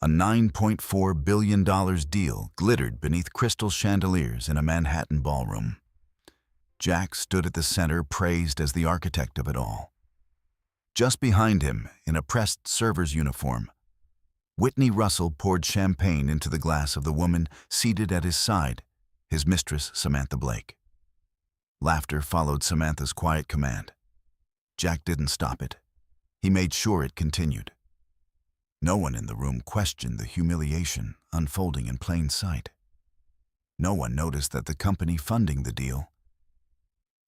A $9.4 billion deal glittered beneath crystal chandeliers in a Manhattan ballroom. Jack stood at the center, praised as the architect of it all. Just behind him, in a pressed server's uniform, Whitney Russell poured champagne into the glass of the woman seated at his side, his mistress, Samantha Blake. Laughter followed Samantha's quiet command. Jack didn't stop it. He made sure it continued. No one in the room questioned the humiliation unfolding in plain sight. No one noticed that the company funding the deal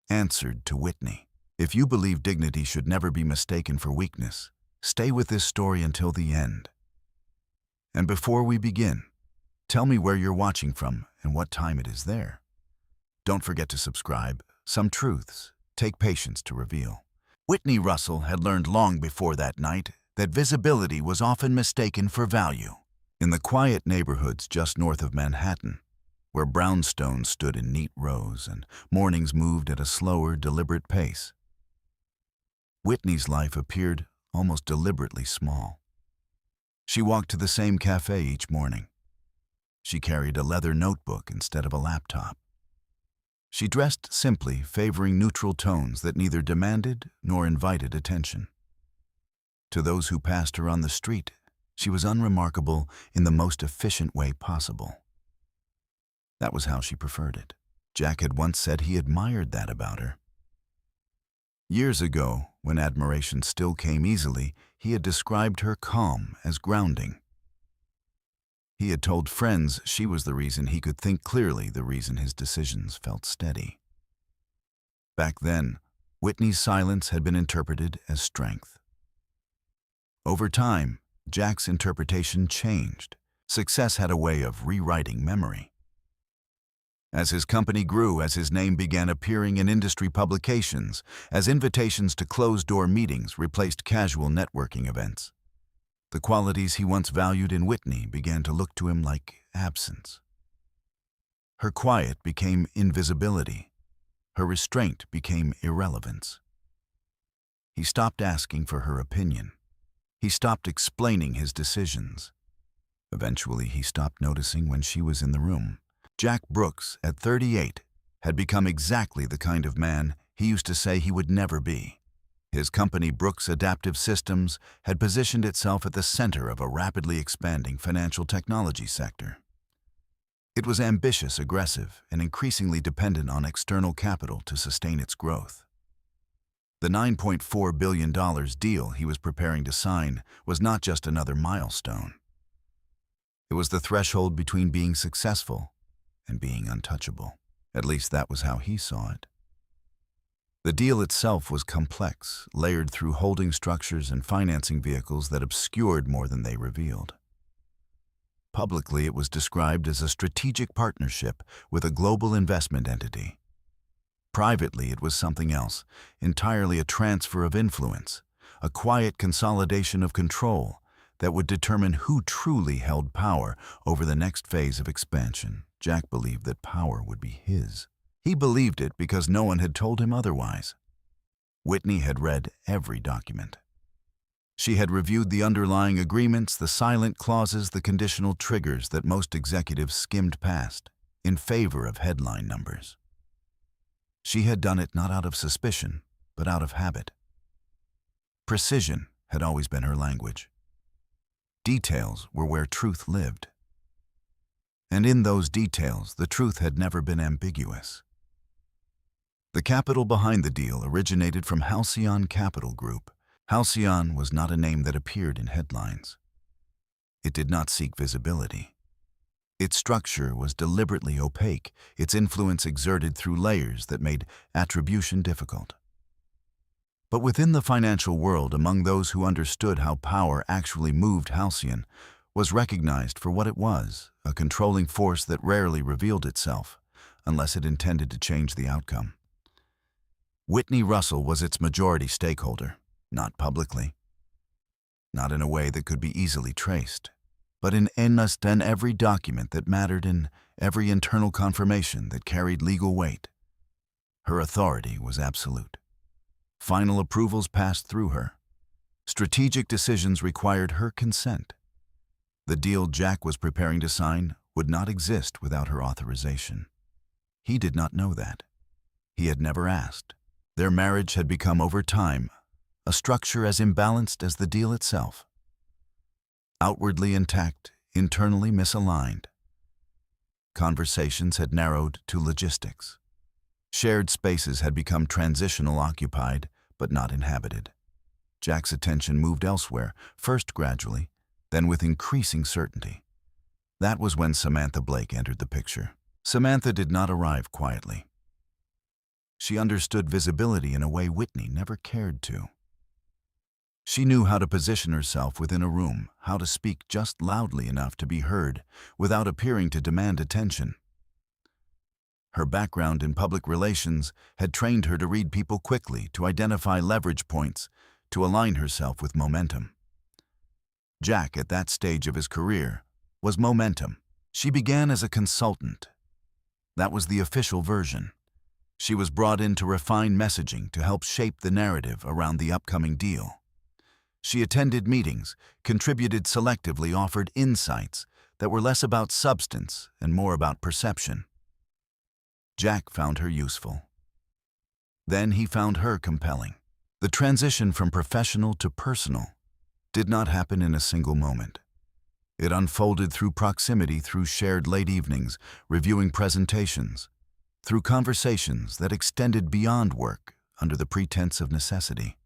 answered to Whitney. If you believe dignity should never be mistaken for weakness, stay with this story until the end. And before we begin, tell me where you're watching from and what time it is there. Don't forget to subscribe. Some truths take patience to reveal. Whitney Russell had learned long before that night that visibility was often mistaken for value. In the quiet neighborhoods just north of Manhattan, where brownstones stood in neat rows and mornings moved at a slower, deliberate pace, Whitney's life appeared almost deliberately small. She walked to the same cafe each morning. She carried a leather notebook instead of a laptop. She dressed simply, favoring neutral tones that neither demanded nor invited attention. To those who passed her on the street, she was unremarkable in the most efficient way possible. That was how she preferred it. Jack had once said he admired that about her. Years ago, when admiration still came easily, he had described her calm as grounding. He had told friends she was the reason he could think clearly, the reason his decisions felt steady. Back then, Whitney's silence had been interpreted as strength. Over time, Jack's interpretation changed. Success had a way of rewriting memory. As his company grew, as his name began appearing in industry publications, as invitations to closed-door meetings replaced casual networking events, the qualities he once valued in Whitney began to look to him like absence. Her quiet became invisibility. Her restraint became irrelevance. He stopped asking for her opinion. He stopped explaining his decisions. Eventually, he stopped noticing when she was in the room. Jack Brooks, at 38, had become exactly the kind of man he used to say he would never be. His company, Brooks Adaptive Systems, had positioned itself at the center of a rapidly expanding financial technology sector. It was ambitious, aggressive, and increasingly dependent on external capital to sustain its growth. The $9.4 billion deal he was preparing to sign was not just another milestone. It was the threshold between being successful and being untouchable. At least that was how he saw it. The deal itself was complex, layered through holding structures and financing vehicles that obscured more than they revealed. Publicly, it was described as a strategic partnership with a global investment entity. Privately, it was something else, entirely a transfer of influence, a quiet consolidation of control that would determine who truly held power over the next phase of expansion. Jack believed that power would be his. He believed it because no one had told him otherwise. Whitney had read every document. She had reviewed the underlying agreements, the silent clauses, the conditional triggers that most executives skimmed past in favor of headline numbers. She had done it not out of suspicion, but out of habit. Precision had always been her language. Details were where truth lived. And in those details, the truth had never been ambiguous. The capital behind the deal originated from Halcyon Capital Group. Halcyon was not a name that appeared in headlines. It did not seek visibility. Its structure was deliberately opaque, its influence exerted through layers that made attribution difficult. But within the financial world, among those who understood how power actually moved, Halcyon was recognized for what it was, a controlling force that rarely revealed itself, unless it intended to change the outcome. Whitney Russell was its majority stakeholder, not publicly, not in a way that could be easily traced, but in almost every document that mattered, in every internal confirmation that carried legal weight. Her authority was absolute. Final approvals passed through her. Strategic decisions required her consent. The deal Jack was preparing to sign would not exist without her authorization. He did not know that. He had never asked. Their marriage had become, over time, a structure as imbalanced as the deal itself. Outwardly intact, internally misaligned. Conversations had narrowed to logistics. Shared spaces had become transitional, occupied, but not inhabited. Jack's attention moved elsewhere, first gradually, then with increasing certainty. That was when Samantha Blake entered the picture. Samantha did not arrive quietly. She understood visibility in a way Whitney never cared to. She knew how to position herself within a room, how to speak just loudly enough to be heard without appearing to demand attention. Her background in public relations had trained her to read people quickly, to identify leverage points, to align herself with momentum. Jack, at that stage of his career, was momentum. She began as a consultant. That was the official version. She was brought in to refine messaging, to help shape the narrative around the upcoming deal. She attended meetings, contributed selectively, offered insights that were less about substance and more about perception. Jack found her useful. Then he found her compelling. The transition from professional to personal did not happen in a single moment. It unfolded through proximity, through shared late evenings, reviewing presentations, through conversations that extended beyond work under the pretense of necessity.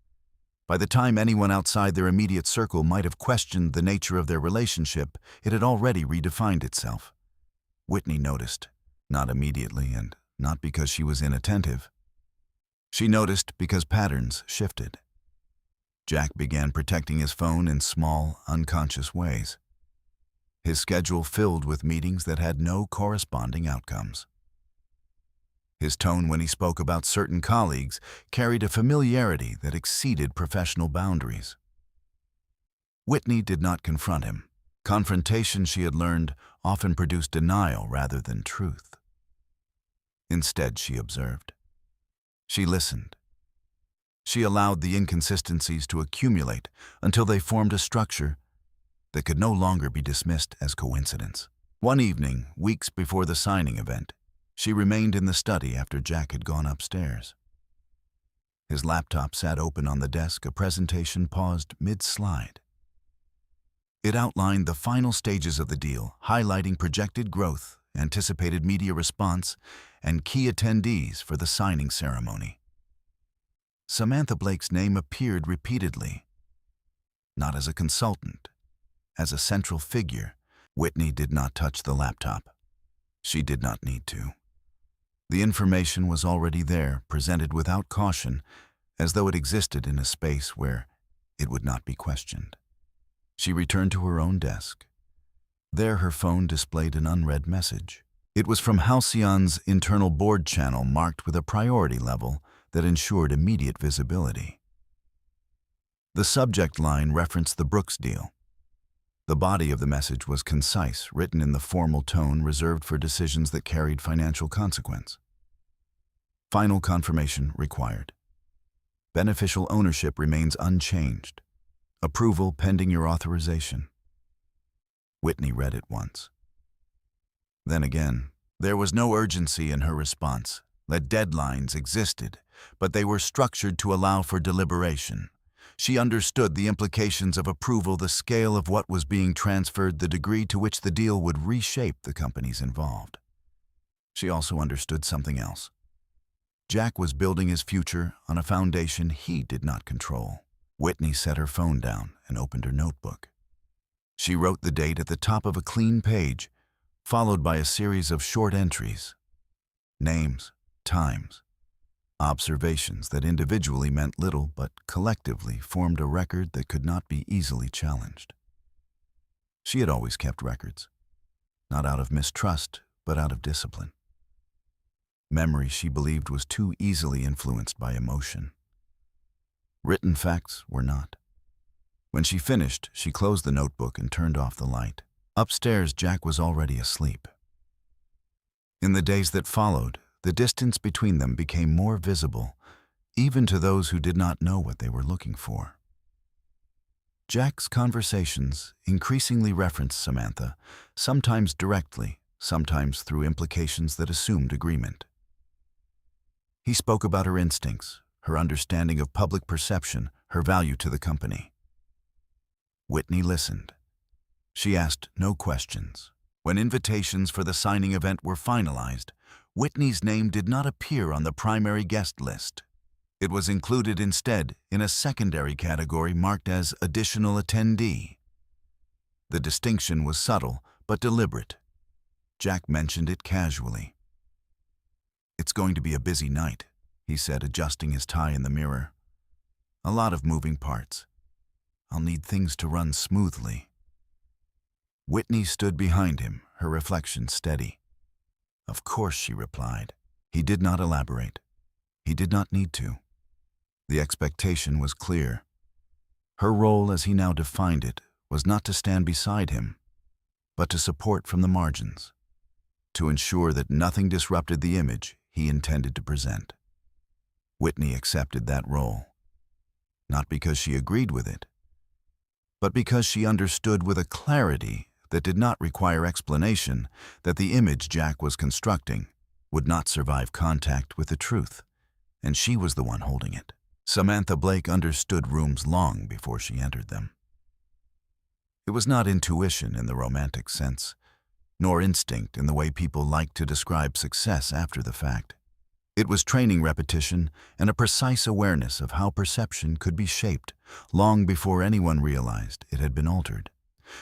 By the time anyone outside their immediate circle might have questioned the nature of their relationship, it had already redefined itself. Whitney noticed, not immediately and not because she was inattentive. She noticed because patterns shifted. Jack began protecting his phone in small, unconscious ways. His schedule filled with meetings that had no corresponding outcomes. His tone when he spoke about certain colleagues carried a familiarity that exceeded professional boundaries. Whitney did not confront him. Confrontation, she had learned, often produced denial rather than truth. Instead, she observed. She listened. She allowed the inconsistencies to accumulate until they formed a structure that could no longer be dismissed as coincidence. One evening, weeks before the signing event, she remained in the study after Jack had gone upstairs. His laptop sat open on the desk, a presentation paused mid-slide. It outlined the final stages of the deal, highlighting projected growth, anticipated media response, and key attendees for the signing ceremony. Samantha Blake's name appeared repeatedly, not as a consultant, as a central figure. Whitney did not touch the laptop. She did not need to. The information was already there, presented without caution, as though it existed in a space where it would not be questioned. She returned to her own desk. There her phone displayed an unread message. It was from Halcyon's internal board channel, marked with a priority level that ensured immediate visibility. The subject line referenced the Brooks deal. The body of the message was concise, written in the formal tone reserved for decisions that carried financial consequence. Final confirmation required. Beneficial ownership remains unchanged. Approval pending your authorization. Whitney read it once. Then again, there was no urgency in her response. The deadlines existed, but they were structured to allow for deliberation. She understood the implications of approval, the scale of what was being transferred, the degree to which the deal would reshape the companies involved. She also understood something else. Jack was building his future on a foundation he did not control. Whitney set her phone down and opened her notebook. She wrote the date at the top of a clean page, followed by a series of short entries. Names, times, observations that individually meant little but collectively formed a record that could not be easily challenged. She had always kept records, not out of mistrust, but out of discipline. Memory, she believed, was too easily influenced by emotion. Written facts were not. When she finished, she closed the notebook and turned off the light. Upstairs, Jack was already asleep. In the days that followed, the distance between them became more visible, even to those who did not know what they were looking for. Jack's conversations increasingly referenced Samantha, sometimes directly, sometimes through implications that assumed agreement. He spoke about her instincts, her understanding of public perception, her value to the company. Whitney listened. She asked no questions. When invitations for the signing event were finalized, Whitney's name did not appear on the primary guest list. It was included instead in a secondary category marked as additional attendee. The distinction was subtle but deliberate. Jack mentioned it casually. "It's going to be a busy night," he said, adjusting his tie in the mirror. "A lot of moving parts. I'll need things to run smoothly." Whitney stood behind him, her reflection steady. "Of course," she replied. He did not elaborate. He did not need to. The expectation was clear. Her role, as he now defined it, was not to stand beside him, but to support from the margins, to ensure that nothing disrupted the image he intended to present. Whitney accepted that role, not because she agreed with it, but because she understood with a clarity that did not require explanation that the image Jack was constructing would not survive contact with the truth, and she was the one holding it. Samantha Blake understood rooms long before she entered them. It was not intuition in the romantic sense, nor instinct in the way people like to describe success after the fact. It was training repetition and a precise awareness of how perception could be shaped long before anyone realized it had been altered.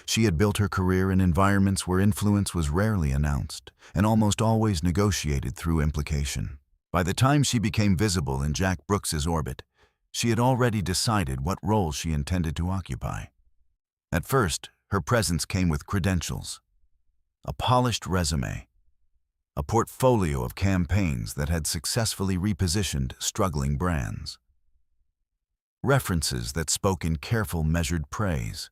She had built her career in environments where influence was rarely announced and almost always negotiated through implication. By the time she became visible in Jack Brooks's orbit, she had already decided what role she intended to occupy. At first, her presence came with credentials, a polished resume, a portfolio of campaigns that had successfully repositioned struggling brands, references that spoke in careful, measured praise.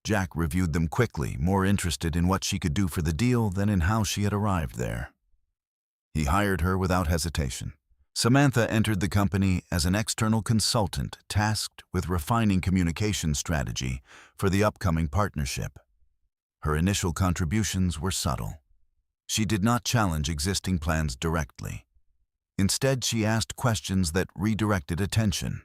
Jack reviewed them quickly, more interested in what she could do for the deal than in how she had arrived there. He hired her without hesitation. Samantha entered the company as an external consultant tasked with refining communication strategy for the upcoming partnership. Her initial contributions were subtle. She did not challenge existing plans directly. Instead, she asked questions that redirected attention.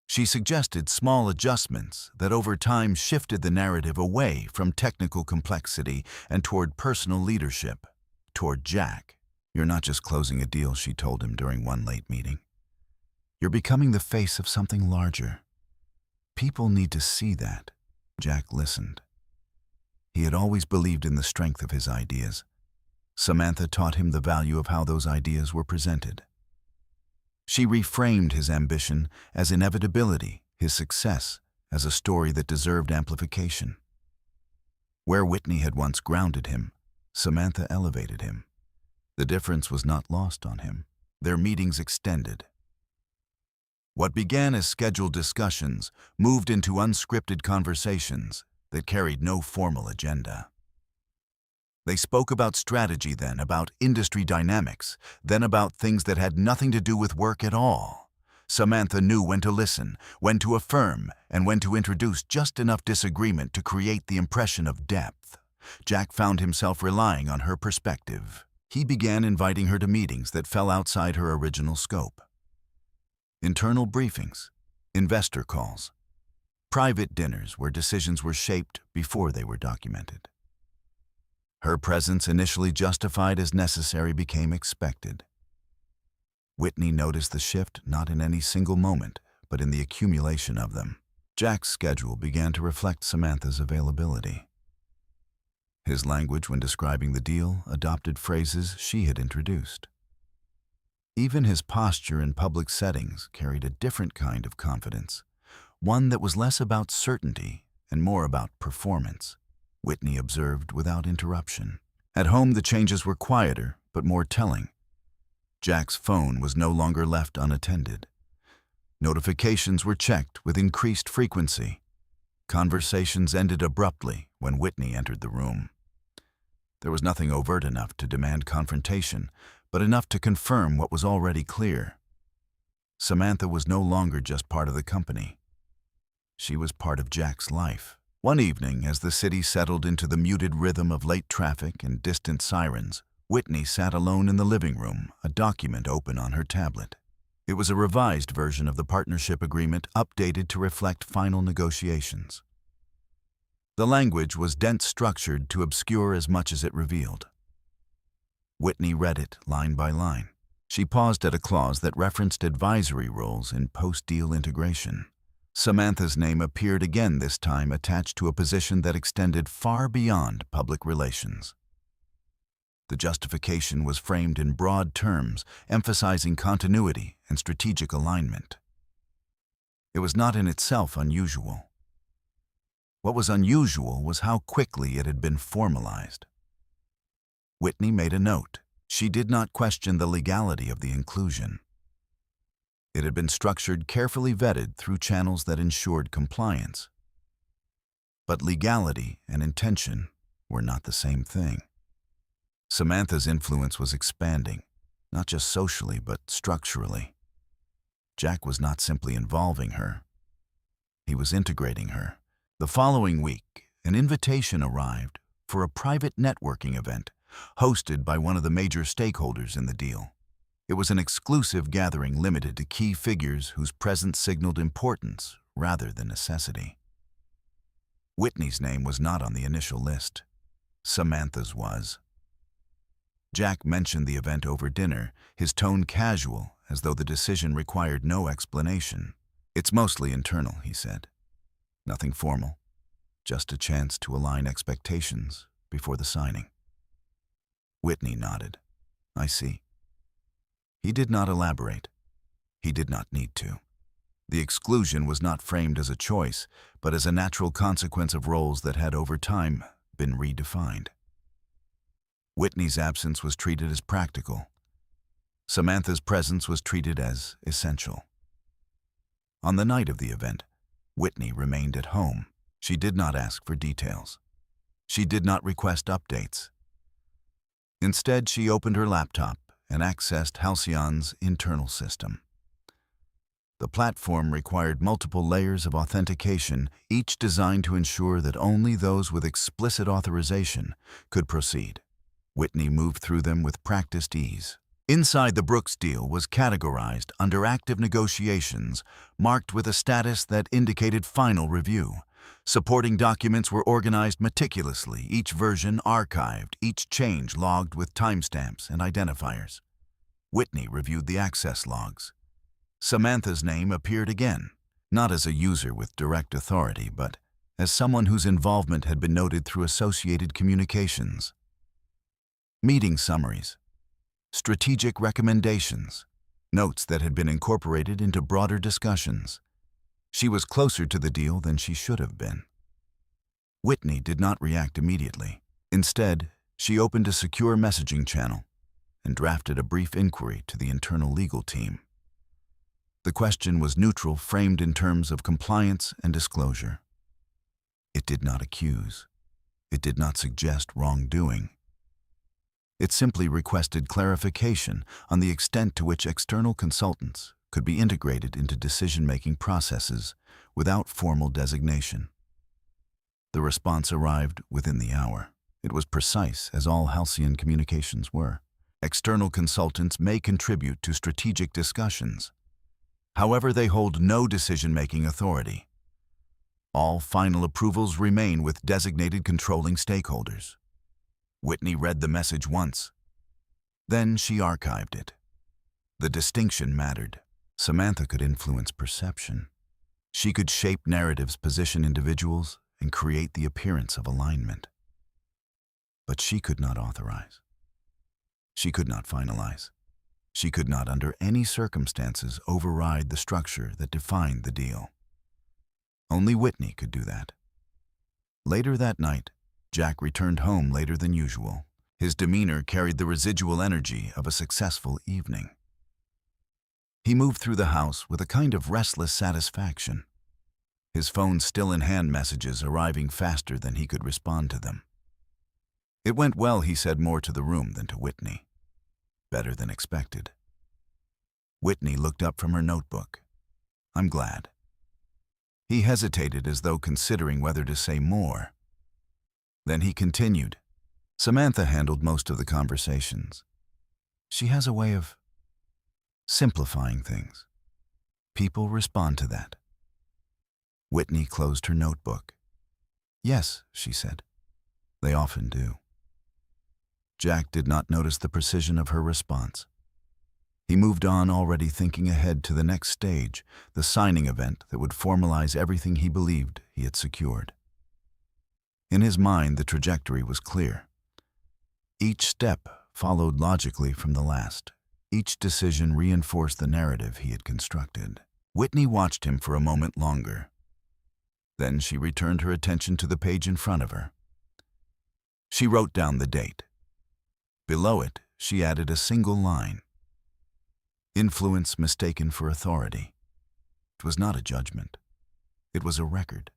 She suggested small adjustments that over time shifted the narrative away from technical complexity and toward personal leadership, toward Jack. "You're not just closing a deal," she told him during one late meeting. "You're becoming the face of something larger. People need to see that." Jack listened. He had always believed in the strength of his ideas. Samantha taught him the value of how those ideas were presented. She reframed his ambition as inevitability, his success as a story that deserved amplification. Where Whitney had once grounded him, Samantha elevated him. The difference was not lost on him. Their meetings extended. What began as scheduled discussions moved into unscripted conversations that carried no formal agenda. They spoke about strategy then, about industry dynamics, then about things that had nothing to do with work at all. Samantha knew when to listen, when to affirm, and when to introduce just enough disagreement to create the impression of depth. Jack found himself relying on her perspective. He began inviting her to meetings that fell outside her original scope. Internal briefings, investor calls, private dinners where decisions were shaped before they were documented. Her presence, initially justified as necessary, became expected. Whitney noticed the shift not in any single moment, but in the accumulation of them. Jack's schedule began to reflect Samantha's availability. His language when describing the deal adopted phrases she had introduced. Even his posture in public settings carried a different kind of confidence, one that was less about certainty and more about performance. Whitney observed without interruption. At home, the changes were quieter but more telling. Jack's phone was no longer left unattended. Notifications were checked with increased frequency. Conversations ended abruptly when Whitney entered the room. There was nothing overt enough to demand confrontation, but enough to confirm what was already clear. Samantha was no longer just part of the company. She was part of Jack's life. One evening, as the city settled into the muted rhythm of late traffic and distant sirens, Whitney sat alone in the living room, a document open on her tablet. It was a revised version of the partnership agreement, updated to reflect final negotiations. The language was dense, structured to obscure as much as it revealed. Whitney read it line by line. She paused at a clause that referenced advisory roles in post-deal integration. Samantha's name appeared again, this time attached to a position that extended far beyond public relations. The justification was framed in broad terms, emphasizing continuity and strategic alignment. It was not in itself unusual. What was unusual was how quickly it had been formalized. Whitney made a note. She did not question the legality of the inclusion. It had been structured, carefully vetted through channels that ensured compliance. But legality and intention were not the same thing. Samantha's influence was expanding, not just socially but structurally. Jack was not simply involving her. He was integrating her. The following week, an invitation arrived for a private networking event hosted by one of the major stakeholders in the deal. It was an exclusive gathering limited to key figures whose presence signaled importance rather than necessity. Whitney's name was not on the initial list. Samantha's was. Jack mentioned the event over dinner, his tone casual, as though the decision required no explanation. "It's mostly internal," he said. "Nothing formal. Just a chance to align expectations before the signing." Whitney nodded. "I see." He did not elaborate. He did not need to. The exclusion was not framed as a choice, but as a natural consequence of roles that had over time been redefined. Whitney's absence was treated as practical. Samantha's presence was treated as essential. On the night of the event, Whitney remained at home. She did not ask for details. She did not request updates. Instead, she opened her laptop and accessed Halcyon's internal system. The platform required multiple layers of authentication, each designed to ensure that only those with explicit authorization could proceed. Whitney moved through them with practiced ease. Inside, the Brooks deal was categorized under active negotiations, marked with a status that indicated final review. Supporting documents were organized meticulously, each version archived, each change logged with timestamps and identifiers. Whitney reviewed the access logs. Samantha's name appeared again, not as a user with direct authority, but as someone whose involvement had been noted through associated communications. Meeting summaries, strategic recommendations, notes that had been incorporated into broader discussions. She was closer to the deal than she should have been. Whitney did not react immediately. Instead, she opened a secure messaging channel and drafted a brief inquiry to the internal legal team. The question was neutral, framed in terms of compliance and disclosure. It did not accuse. It did not suggest wrongdoing. It simply requested clarification on the extent to which external consultants could be integrated into decision-making processes without formal designation. The response arrived within the hour. It was precise, as all Halcyon communications were. External consultants may contribute to strategic discussions. However, they hold no decision-making authority. All final approvals remain with designated controlling stakeholders. Whitney read the message once. Then she archived it. The distinction mattered. Samantha could influence perception. She could shape narratives, position individuals, and create the appearance of alignment. But she could not authorize. She could not finalize. She could not, under any circumstances, override the structure that defined the deal. Only Whitney could do that. Later that night, Jack returned home later than usual. His demeanor carried the residual energy of a successful evening. He moved through the house with a kind of restless satisfaction, his phone still in hand, messages arriving faster than he could respond to them. It went well, he said, more to the room than to Whitney. Better than expected. Whitney looked up from her notebook. "I'm glad." He hesitated as though considering whether to say more. Then he continued. Samantha handled most of the conversations. She has a way of simplifying things. People respond to that. Whitney closed her notebook. Yes, she said. They often do. Jack did not notice the precision of her response. He moved on, already thinking ahead to the next stage, the signing event that would formalize everything he believed he had secured. In his mind, the trajectory was clear. Each step followed logically from the last. Each decision reinforced the narrative he had constructed. Whitney watched him for a moment longer. Then she returned her attention to the page in front of her. She wrote down the date. Below it, she added a single line. Influence mistaken for authority. It was not a judgment. It was a record.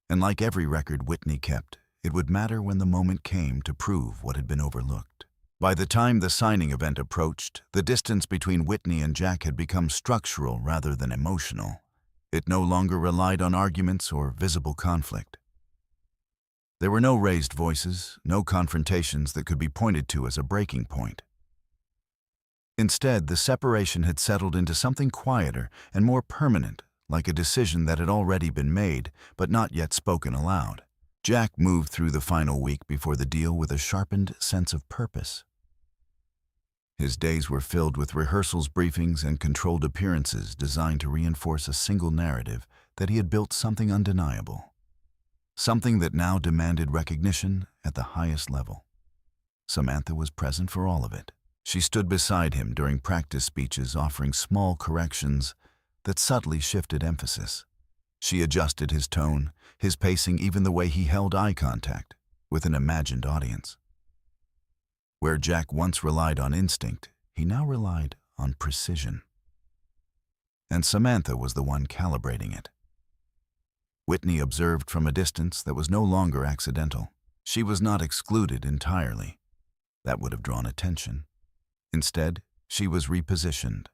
And like every record Whitney kept, it would matter when the moment came to prove what had been overlooked. By the time the signing event approached, the distance between Whitney and Jack had become structural rather than emotional. It no longer relied on arguments or visible conflict. There were no raised voices, no confrontations that could be pointed to as a breaking point. Instead, the separation had settled into something quieter and more permanent, like a decision that had already been made, but not yet spoken aloud. Jack moved through the final week before the deal with a sharpened sense of purpose. His days were filled with rehearsals, briefings, and controlled appearances designed to reinforce a single narrative that he had built something undeniable. Something that now demanded recognition at the highest level. Samantha was present for all of it. She stood beside him during practice speeches, offering small corrections that subtly shifted emphasis. She adjusted his tone, his pacing, even the way he held eye contact with an imagined audience. Where Jack once relied on instinct, he now relied on precision. And Samantha was the one calibrating it. Whitney observed from a distance that was no longer accidental. She was not excluded entirely. That would have drawn attention. Instead, she was repositioned.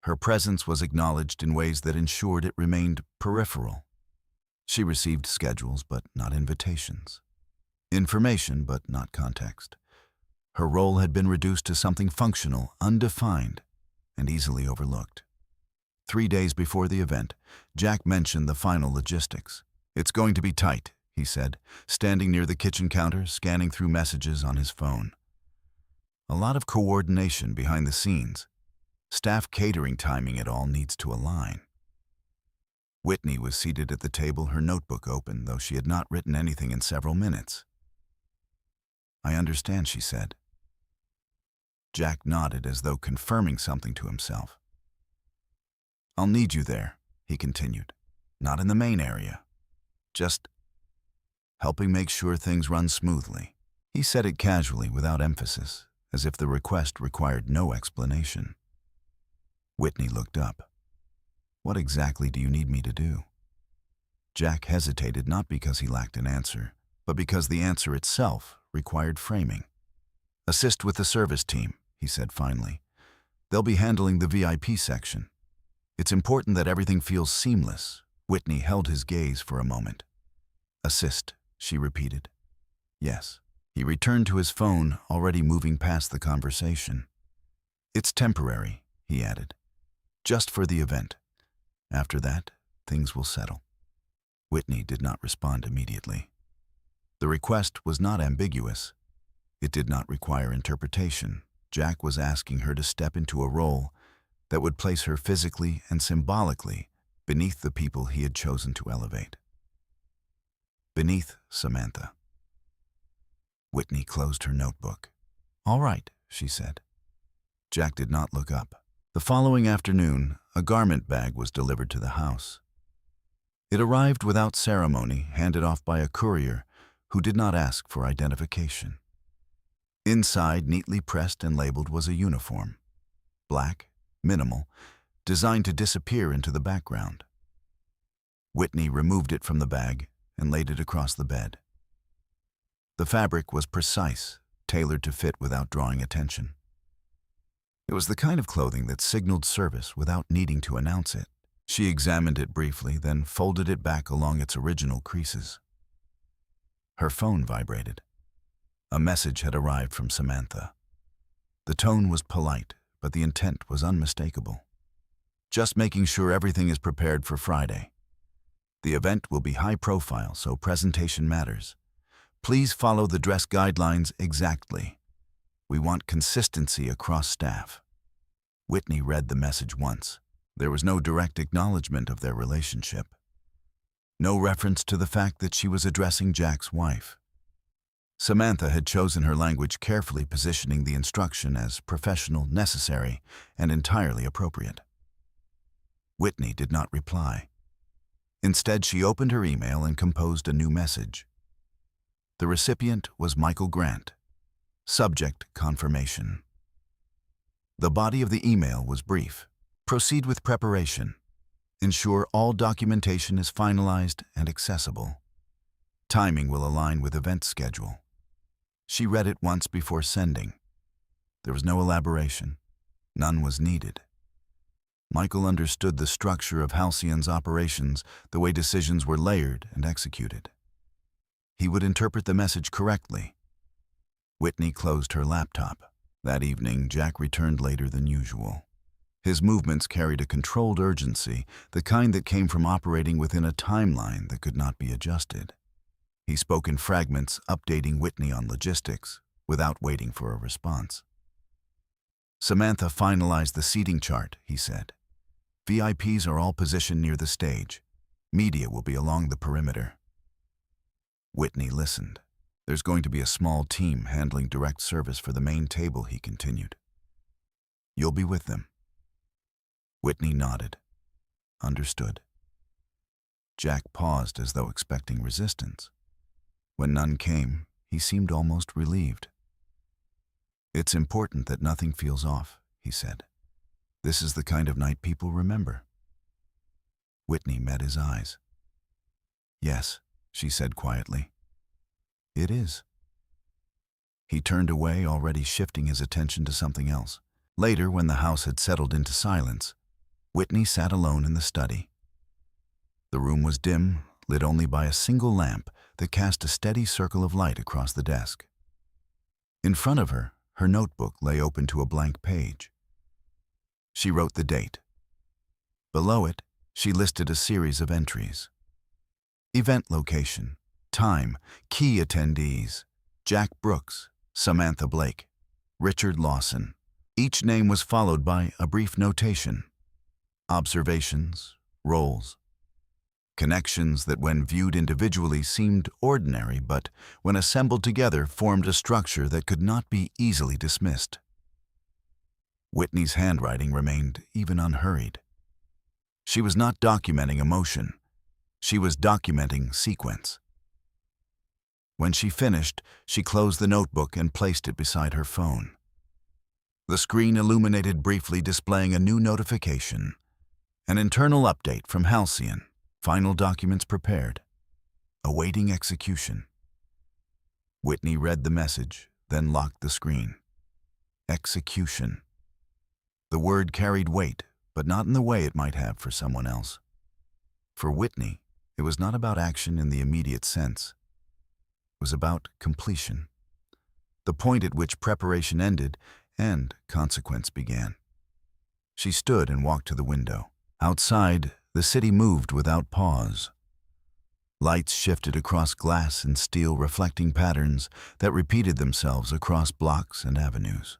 Her presence was acknowledged in ways that ensured it remained peripheral. She received schedules but not invitations. Information but not context. Her role had been reduced to something functional, undefined, and easily overlooked. 3 days before the event, Jack mentioned the final logistics. It's going to be tight, he said, standing near the kitchen counter, scanning through messages on his phone. A lot of coordination behind the scenes. Staff catering timing, it all needs to align. Whitney was seated at the table, her notebook open, though she had not written anything in several minutes. I understand, she said. Jack nodded as though confirming something to himself. I'll need you there, he continued. Not in the main area. Just helping make sure things run smoothly. He said it casually, without emphasis, as if the request required no explanation. Whitney looked up. What exactly do you need me to do? Jack hesitated, not because he lacked an answer, but because the answer itself required framing. Assist with the service team, he said finally. They'll be handling the VIP section. It's important that everything feels seamless. Whitney held his gaze for a moment. Assist, she repeated. Yes. He returned to his phone, already moving past the conversation. It's temporary, he added. Just for the event. After that, things will settle. Whitney did not respond immediately. The request was not ambiguous. It did not require interpretation. Jack was asking her to step into a role that would place her physically and symbolically beneath the people he had chosen to elevate. Beneath Samantha. Whitney closed her notebook. All right, she said. Jack did not look up. The following afternoon, a garment bag was delivered to the house. It arrived without ceremony, handed off by a courier who did not ask for identification. Inside, neatly pressed and labeled, was a uniform. Black, minimal, designed to disappear into the background. Whitney removed it from the bag and laid it across the bed. The fabric was precise, tailored to fit without drawing attention. It was the kind of clothing that signaled service without needing to announce it. She examined it briefly, then folded it back along its original creases. Her phone vibrated. A message had arrived from Samantha. The tone was polite, but the intent was unmistakable. Just making sure everything is prepared for Friday. The event will be high profile, so presentation matters. Please follow the dress guidelines exactly. We want consistency across staff. Whitney read the message once. There was no direct acknowledgement of their relationship. No reference to the fact that she was addressing Jack's wife. Samantha had chosen her language carefully, positioning the instruction as professional, necessary, and entirely appropriate. Whitney did not reply. Instead, she opened her email and composed a new message. The recipient was Michael Grant. Subject: confirmation. The body of the email was brief. Proceed with preparation. Ensure all documentation is finalized and accessible. Timing will align with event schedule. She read it once before sending. There was no elaboration. None was needed. Michael understood the structure of Halcyon's operations, the way decisions were layered and executed. He would interpret the message correctly. Whitney closed her laptop. That evening, Jack returned later than usual. His movements carried a controlled urgency, the kind that came from operating within a timeline that could not be adjusted. He spoke in fragments, updating Whitney on logistics, without waiting for a response. Samantha finalized the seating chart, he said. VIPs are all positioned near the stage. Media will be along the perimeter. Whitney listened. There's going to be a small team handling direct service for the main table, he continued. You'll be with them. Whitney nodded. Understood. Jack paused as though expecting resistance. When none came, he seemed almost relieved. It's important that nothing feels off, he said. This is the kind of night people remember. Whitney met his eyes. Yes, she said quietly. It is. He turned away, already shifting his attention to something else. Later, when the house had settled into silence, Whitney sat alone in the study. The room was dim, lit only by a single lamp that cast a steady circle of light across the desk. In front of her, her notebook lay open to a blank page. She wrote the date. Below it, she listed a series of entries. Event location, time, key attendees, Jack Brooks, Samantha Blake, Richard Lawson. Each name was followed by a brief notation. Observations, roles. Connections that when viewed individually seemed ordinary, but when assembled together formed a structure that could not be easily dismissed. Whitney's handwriting remained even unhurried. She was not documenting emotion. She was documenting sequence. When she finished, she closed the notebook and placed it beside her phone. The screen illuminated briefly, displaying a new notification. An internal update from Halcyon. Final documents prepared. Awaiting execution. Whitney read the message, then locked the screen. Execution. The word carried weight, but not in the way it might have for someone else. For Whitney, it was not about action in the immediate sense. It was about completion. The point at which preparation ended and consequence began. She stood and walked to the window. Outside, the city moved without pause. Lights shifted across glass and steel, reflecting patterns that repeated themselves across blocks and avenues.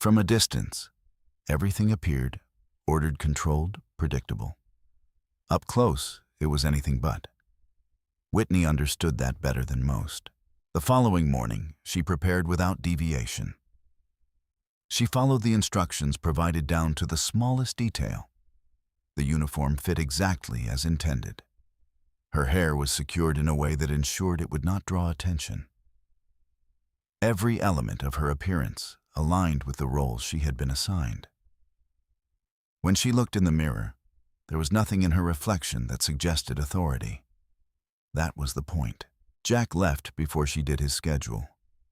From a distance, everything appeared ordered, controlled, predictable. Up close, it was anything but. Whitney understood that better than most. The following morning, she prepared without deviation. She followed the instructions provided down to the smallest detail. The uniform fit exactly as intended. Her hair was secured in a way that ensured it would not draw attention. Every element of her appearance aligned with the role she had been assigned. When she looked in the mirror, there was nothing in her reflection that suggested authority. That was the point. Jack left before she did his schedule,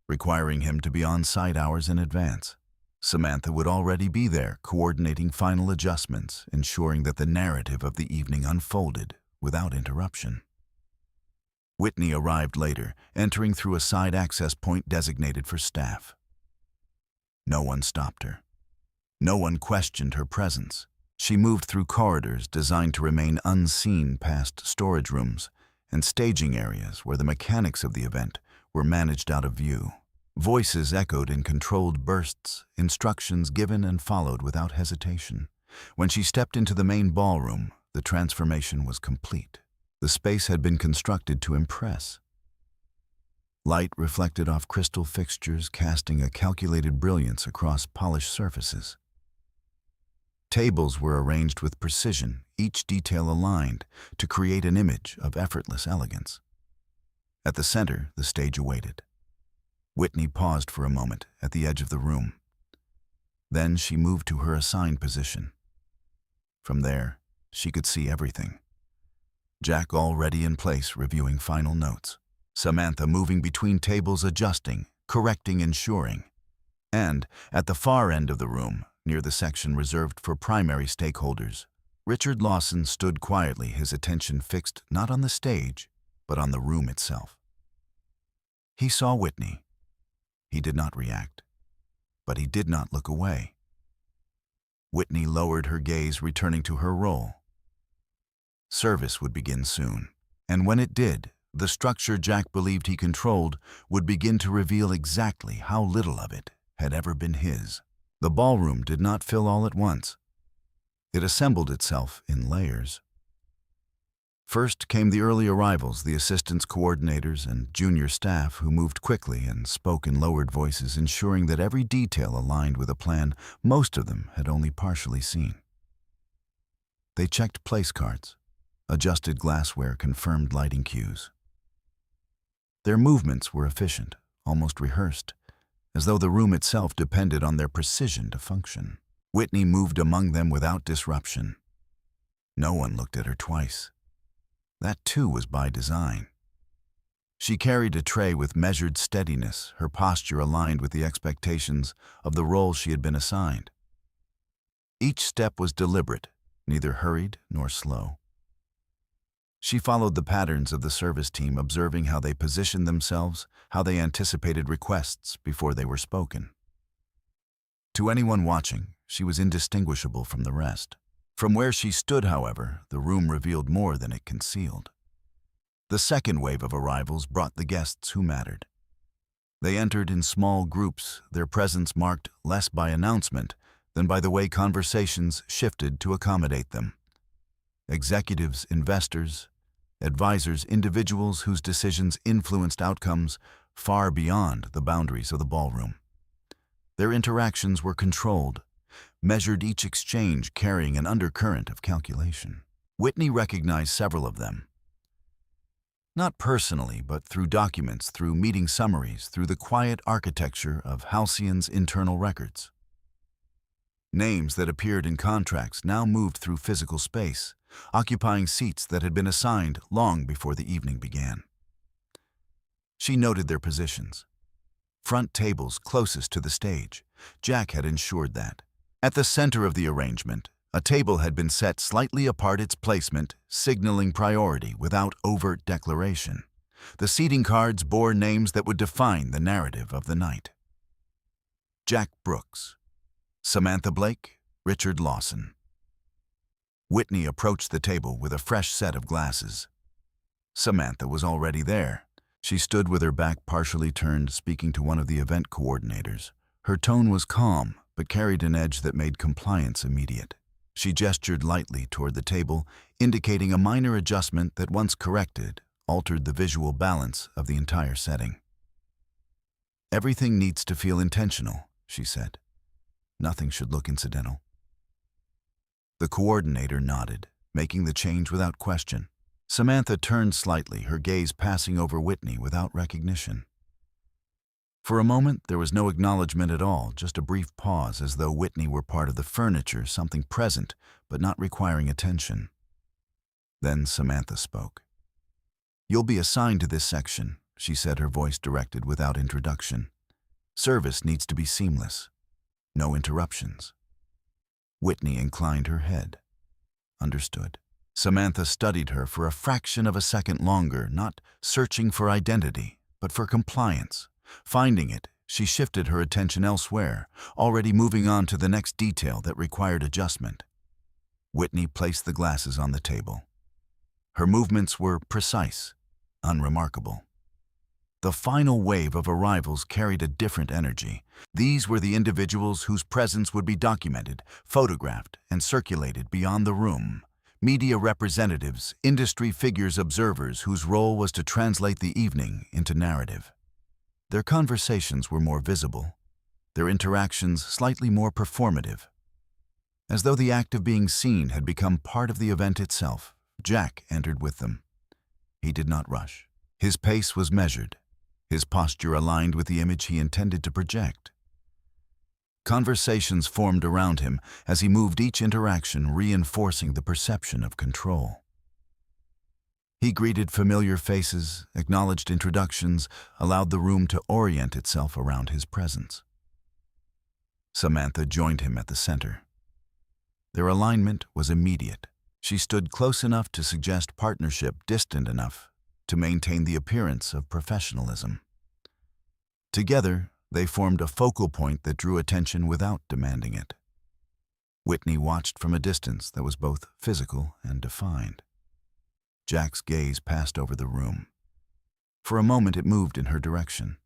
requiring him to be on site hours in advance. Samantha would already be there, coordinating final adjustments, ensuring that the narrative of the evening unfolded without interruption. Whitney arrived later, entering through a side access point designated for staff. No one stopped her. No one questioned her presence. She moved through corridors designed to remain unseen past storage rooms and staging areas where the mechanics of the event were managed out of view. Voices echoed in controlled bursts, instructions given and followed without hesitation. When she stepped into the main ballroom, the transformation was complete. The space had been constructed to impress. Light reflected off crystal fixtures, casting a calculated brilliance across polished surfaces. Tables were arranged with precision, each detail aligned to create an image of effortless elegance. At the center, the stage awaited. Whitney paused for a moment at the edge of the room. Then she moved to her assigned position. From there, she could see everything. Jack already in place, reviewing final notes. Samantha moving between tables, adjusting, correcting, ensuring. And, at the far end of the room, near the section reserved for primary stakeholders, Richard Lawson stood quietly, his attention fixed not on the stage, but on the room itself. He saw Whitney. He did not react, but he did not look away. Whitney lowered her gaze, returning to her role. Service would begin soon, and when it did, the structure Jack believed he controlled would begin to reveal exactly how little of it had ever been his. The ballroom did not fill all at once. It assembled itself in layers. First came the early arrivals, the assistants, coordinators, and junior staff who moved quickly and spoke in lowered voices, ensuring that every detail aligned with a plan most of them had only partially seen. They checked place cards, adjusted glassware, confirmed lighting cues. Their movements were efficient, almost rehearsed, as though the room itself depended on their precision to function. Whitney moved among them without disruption. No one looked at her twice. That too was by design. She carried a tray with measured steadiness, her posture aligned with the expectations of the role she had been assigned. Each step was deliberate, neither hurried nor slow. She followed the patterns of the service team, observing how they positioned themselves, how they anticipated requests before they were spoken. To anyone watching, she was indistinguishable from the rest. From where she stood, however, the room revealed more than it concealed. The second wave of arrivals brought the guests who mattered. They entered in small groups, their presence marked less by announcement than by the way conversations shifted to accommodate them. Executives, investors, advisors, individuals whose decisions influenced outcomes far beyond the boundaries of the ballroom. Their interactions were controlled, measured, each exchange carrying an undercurrent of calculation. Whitney recognized several of them. Not personally, but through documents, through meeting summaries, through the quiet architecture of Halcyon's internal records. Names that appeared in contracts now moved through physical space, occupying seats that had been assigned long before the evening began. She noted their positions. Front tables closest to the stage. Jack had ensured that. At the center of the arrangement, a table had been set slightly apart, its placement signaling priority without overt declaration. The seating cards bore names that would define the narrative of the night. Jack Brooks, Samantha Blake, Richard Lawson. Whitney approached the table with a fresh set of glasses. Samantha was already there. She stood with her back partially turned, speaking to one of the event coordinators. Her tone was calm, but carried an edge that made compliance immediate. She gestured lightly toward the table, indicating a minor adjustment that, once corrected, altered the visual balance of the entire setting. "Everything needs to feel intentional," she said. "Nothing should look incidental." The coordinator nodded, making the change without question. Samantha turned slightly, her gaze passing over Whitney without recognition. For a moment, there was no acknowledgement at all, just a brief pause, as though Whitney were part of the furniture, something present but not requiring attention. Then Samantha spoke. "You'll be assigned to this section," she said, her voice directed without introduction. "Service needs to be seamless. No interruptions. Whitney inclined her head. Understood. Samantha studied her for a fraction of a second longer, not searching for identity, but for compliance. Finding it, she shifted her attention elsewhere, already moving on to the next detail that required adjustment. Whitney placed the glasses on the table. Her movements were precise, unremarkable. The final wave of arrivals carried a different energy. These were the individuals whose presence would be documented, photographed, and circulated beyond the room. Media representatives, industry figures, observers whose role was to translate the evening into narrative. Their conversations were more visible, their interactions slightly more performative. As though the act of being seen had become part of the event itself, Jack entered with them. He did not rush. His pace was measured, his posture aligned with the image he intended to project. Conversations formed around him as he moved, each interaction reinforcing the perception of control. He greeted familiar faces, acknowledged introductions, allowed the room to orient itself around his presence. Samantha joined him at the center. Their alignment was immediate. She stood close enough to suggest partnership, distant enough to maintain the appearance of professionalism. Together, they formed a focal point that drew attention without demanding it. Whitney watched from a distance that was both physical and defined. Jack's gaze passed over the room. For a moment it moved in her direction.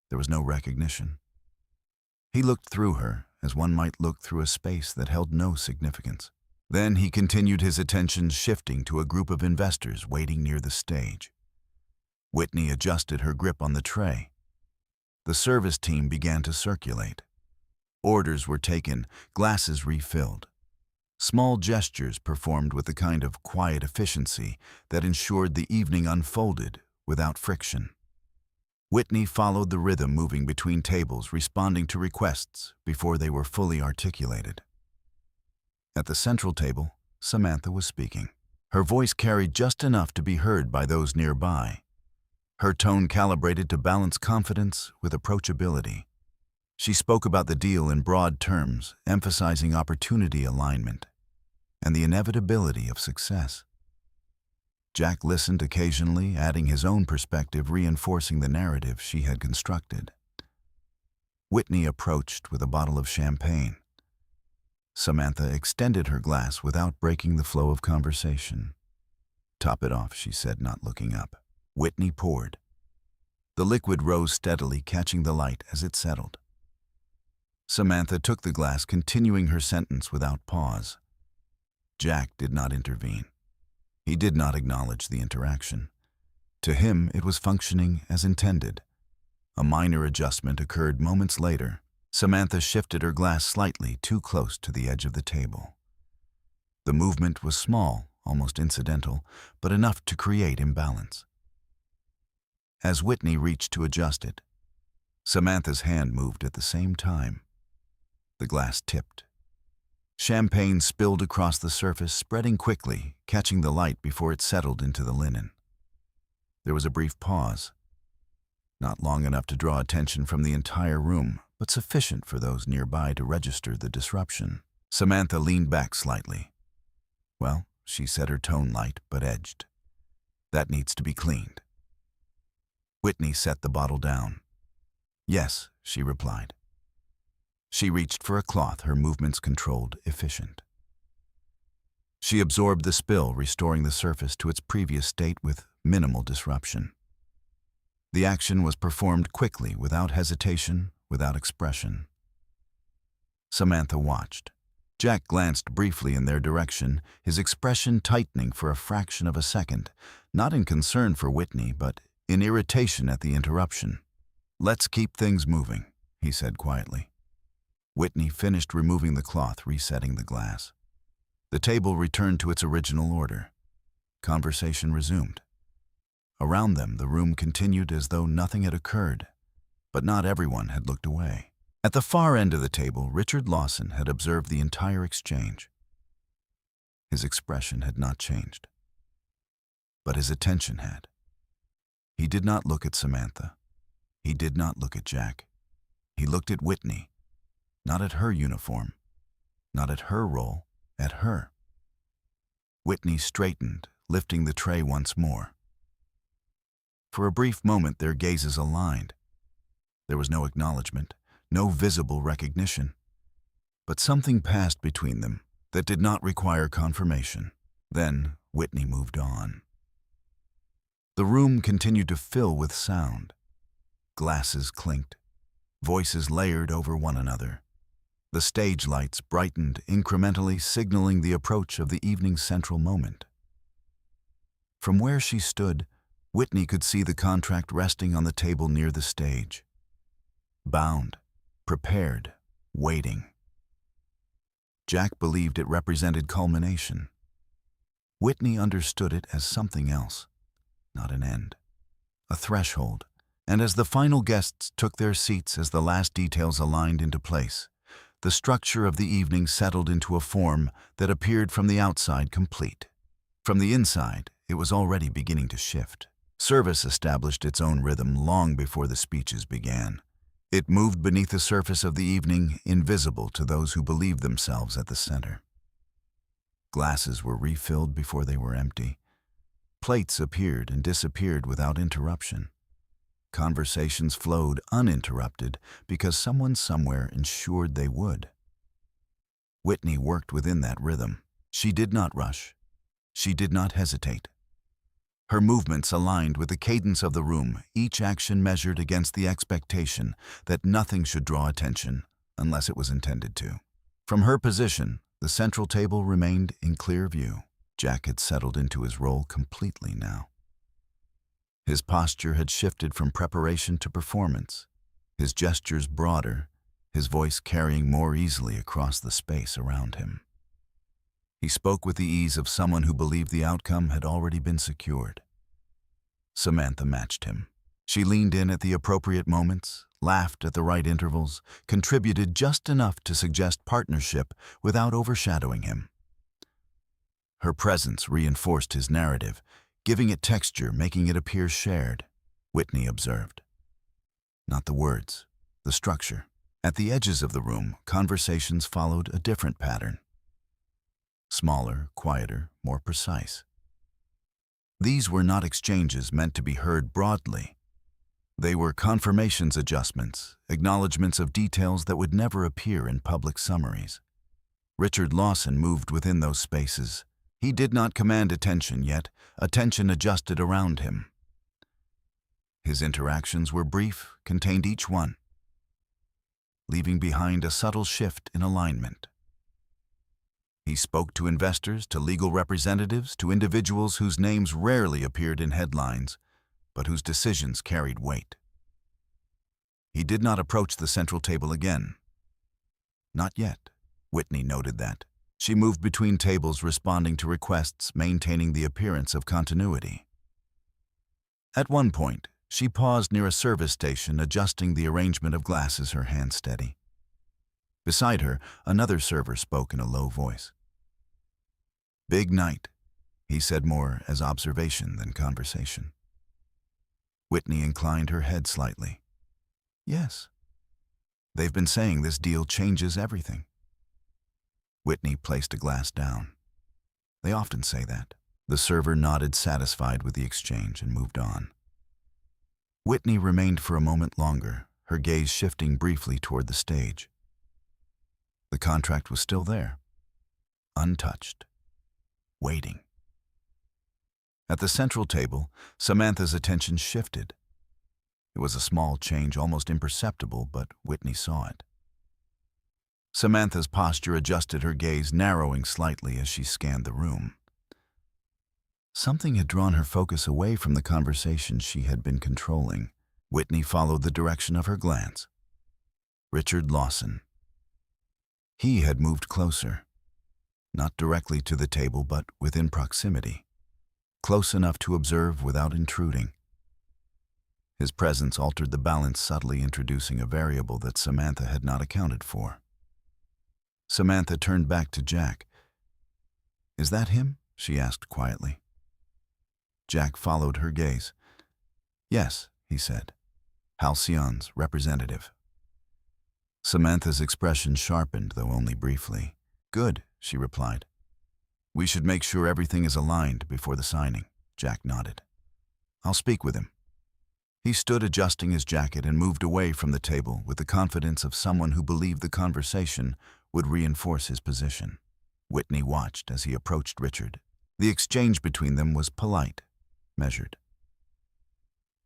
There was no recognition. He looked through her, as one might look through a space that held no significance. Then he continued, his attention shifting to a group of investors waiting near the stage. Whitney adjusted her grip on the tray. The service team began to circulate. Orders were taken, glasses refilled. Small gestures performed with the kind of quiet efficiency that ensured the evening unfolded without friction. Whitney followed the rhythm, moving between tables, responding to requests before they were fully articulated. At the central table, Samantha was speaking. Her voice carried just enough to be heard by those nearby. Her tone calibrated to balance confidence with approachability. She spoke about the deal in broad terms, emphasizing opportunity alignment and the inevitability of success. Jack listened occasionally, adding his own perspective, reinforcing the narrative she had constructed. Whitney approached with a bottle of champagne. Samantha extended her glass without breaking the flow of conversation. "Top it off," she said, not looking up. Whitney poured. The liquid rose steadily, catching the light as it settled. Samantha took the glass, continuing her sentence without pause. Jack did not intervene. He did not acknowledge the interaction. To him, it was functioning as intended. A minor adjustment occurred moments later. Samantha shifted her glass slightly too close to the edge of the table. The movement was small, almost incidental, but enough to create imbalance. As Whitney reached to adjust it, Samantha's hand moved at the same time. The glass tipped. Champagne spilled across the surface, spreading quickly, catching the light before it settled into the linen. There was a brief pause, not long enough to draw attention from the entire room, but sufficient for those nearby to register the disruption. Samantha leaned back slightly. "Well," she said, her tone light but edged, "that needs to be cleaned." Whitney set the bottle down. "Yes," she replied. She reached for a cloth, her movements controlled, efficient. She absorbed the spill, restoring the surface to its previous state with minimal disruption. The action was performed quickly, without hesitation, without expression. Samantha watched. Jack glanced briefly in their direction, his expression tightening for a fraction of a second, not in concern for Whitney, but in irritation at the interruption. "Let's keep things moving," he said quietly. Whitney finished removing the cloth, resetting the glass. The table returned to its original order. Conversation resumed. Around them, the room continued as though nothing had occurred, but not everyone had looked away. At the far end of the table, Richard Lawson had observed the entire exchange. His expression had not changed, but his attention had. He did not look at Samantha. He did not look at Jack. He looked at Whitney. Not at her uniform, not at her role, at her. Whitney straightened, lifting the tray once more. For a brief moment their gazes aligned. There was no acknowledgement, no visible recognition. But something passed between them that did not require confirmation. Then Whitney moved on. The room continued to fill with sound. Glasses clinked, voices layered over one another. The stage lights brightened incrementally, signaling the approach of the evening's central moment. From where she stood, Whitney could see the contract resting on the table near the stage. Bound, prepared, waiting. Jack believed it represented culmination. Whitney understood it as something else, not an end, a threshold. And as the final guests took their seats, as the last details aligned into place, the structure of the evening settled into a form that appeared from the outside complete. From the inside, it was already beginning to shift. Service established its own rhythm long before the speeches began. It moved beneath the surface of the evening, invisible to those who believed themselves at the center. Glasses were refilled before they were empty. Plates appeared and disappeared without interruption. Conversations flowed uninterrupted because someone somewhere ensured they would. Whitney worked within that rhythm. She did not rush. She did not hesitate. Her movements aligned with the cadence of the room, each action measured against the expectation that nothing should draw attention unless it was intended to. From her position, the central table remained in clear view. Jack had settled into his role completely now. His posture had shifted from preparation to performance, his gestures broader, his voice carrying more easily across the space around him. He spoke with the ease of someone who believed the outcome had already been secured. Samantha matched him. She leaned in at the appropriate moments, laughed at the right intervals, contributed just enough to suggest partnership without overshadowing him. Her presence reinforced his narrative, giving it texture, making it appear shared. Whitney observed. Not the words, the structure. At the edges of the room, conversations followed a different pattern. Smaller, quieter, more precise. These were not exchanges meant to be heard broadly. They were confirmations adjustments, acknowledgments of details that would never appear in public summaries. Richard Lawson moved within those spaces. He did not command attention, yet attention adjusted around him. His interactions were brief, contained each one, leaving behind a subtle shift in alignment. He spoke to investors, to legal representatives, to individuals whose names rarely appeared in headlines, but whose decisions carried weight. He did not approach the central table again. Not yet. Whitney noted that. She moved between tables, responding to requests, maintaining the appearance of continuity. At one point, she paused near a service station, adjusting the arrangement of glasses, her hand steady. Beside her, another server spoke in a low voice. "Big night," he said, more as observation than conversation. Whitney inclined her head slightly. "Yes. They've been saying this deal changes everything." Whitney placed a glass down. "They often say that." The server nodded, satisfied with the exchange, and moved on. Whitney remained for a moment longer, her gaze shifting briefly toward the stage. The contract was still there, untouched, waiting. At the central table, Samantha's attention shifted. It was a small change, almost imperceptible, but Whitney saw it. Samantha's posture adjusted, her gaze narrowing slightly as she scanned the room. Something had drawn her focus away from the conversation she had been controlling. Whitney followed the direction of her glance. Richard Lawson. He had moved closer, not directly to the table, but within proximity, close enough to observe without intruding. His presence altered the balance, subtly introducing a variable that Samantha had not accounted for. Samantha turned back to Jack. "Is that him?" she asked quietly. Jack followed her gaze. "Yes," he said. "Halcyon's representative." Samantha's expression sharpened, though only briefly. "Good," she replied. "We should make sure everything is aligned before the signing." Jack nodded. "I'll speak with him." He stood adjusting his jacket and moved away from the table with the confidence of someone who believed the conversation would reinforce his position. Whitney watched as he approached Richard. The exchange between them was polite, measured.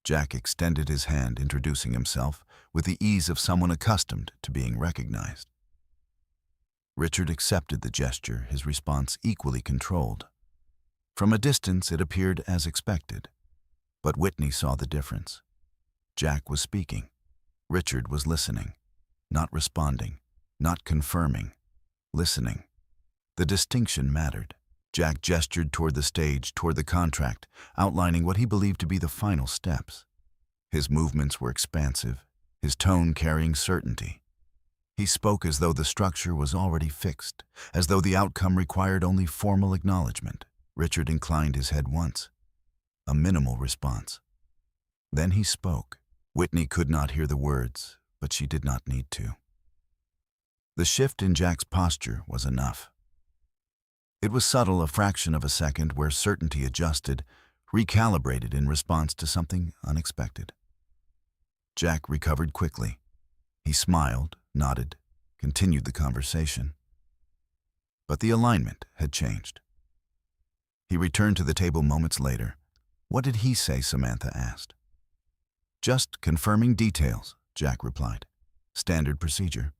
Jack extended his hand, introducing himself with the ease of someone accustomed to being recognized. Richard accepted the gesture, his response equally controlled. From a distance, it appeared as expected, but Whitney saw the difference. Jack was speaking. Richard was listening, not responding, not confirming, listening. The distinction mattered. Jack gestured toward the stage, toward the contract, outlining what he believed to be the final steps. His movements were expansive, his tone carrying certainty. He spoke as though the structure was already fixed, as though the outcome required only formal acknowledgement. Richard inclined his head once, a minimal response. Then he spoke. Whitney could not hear the words, but she did not need to. The shift in Jack's posture was enough. It was subtle, a fraction of a second where certainty adjusted, recalibrated in response to something unexpected. Jack recovered quickly. He smiled, nodded, continued the conversation. But the alignment had changed. He returned to the table moments later. "What did he say?" Samantha asked. "Just confirming details," Jack replied. "Standard procedure."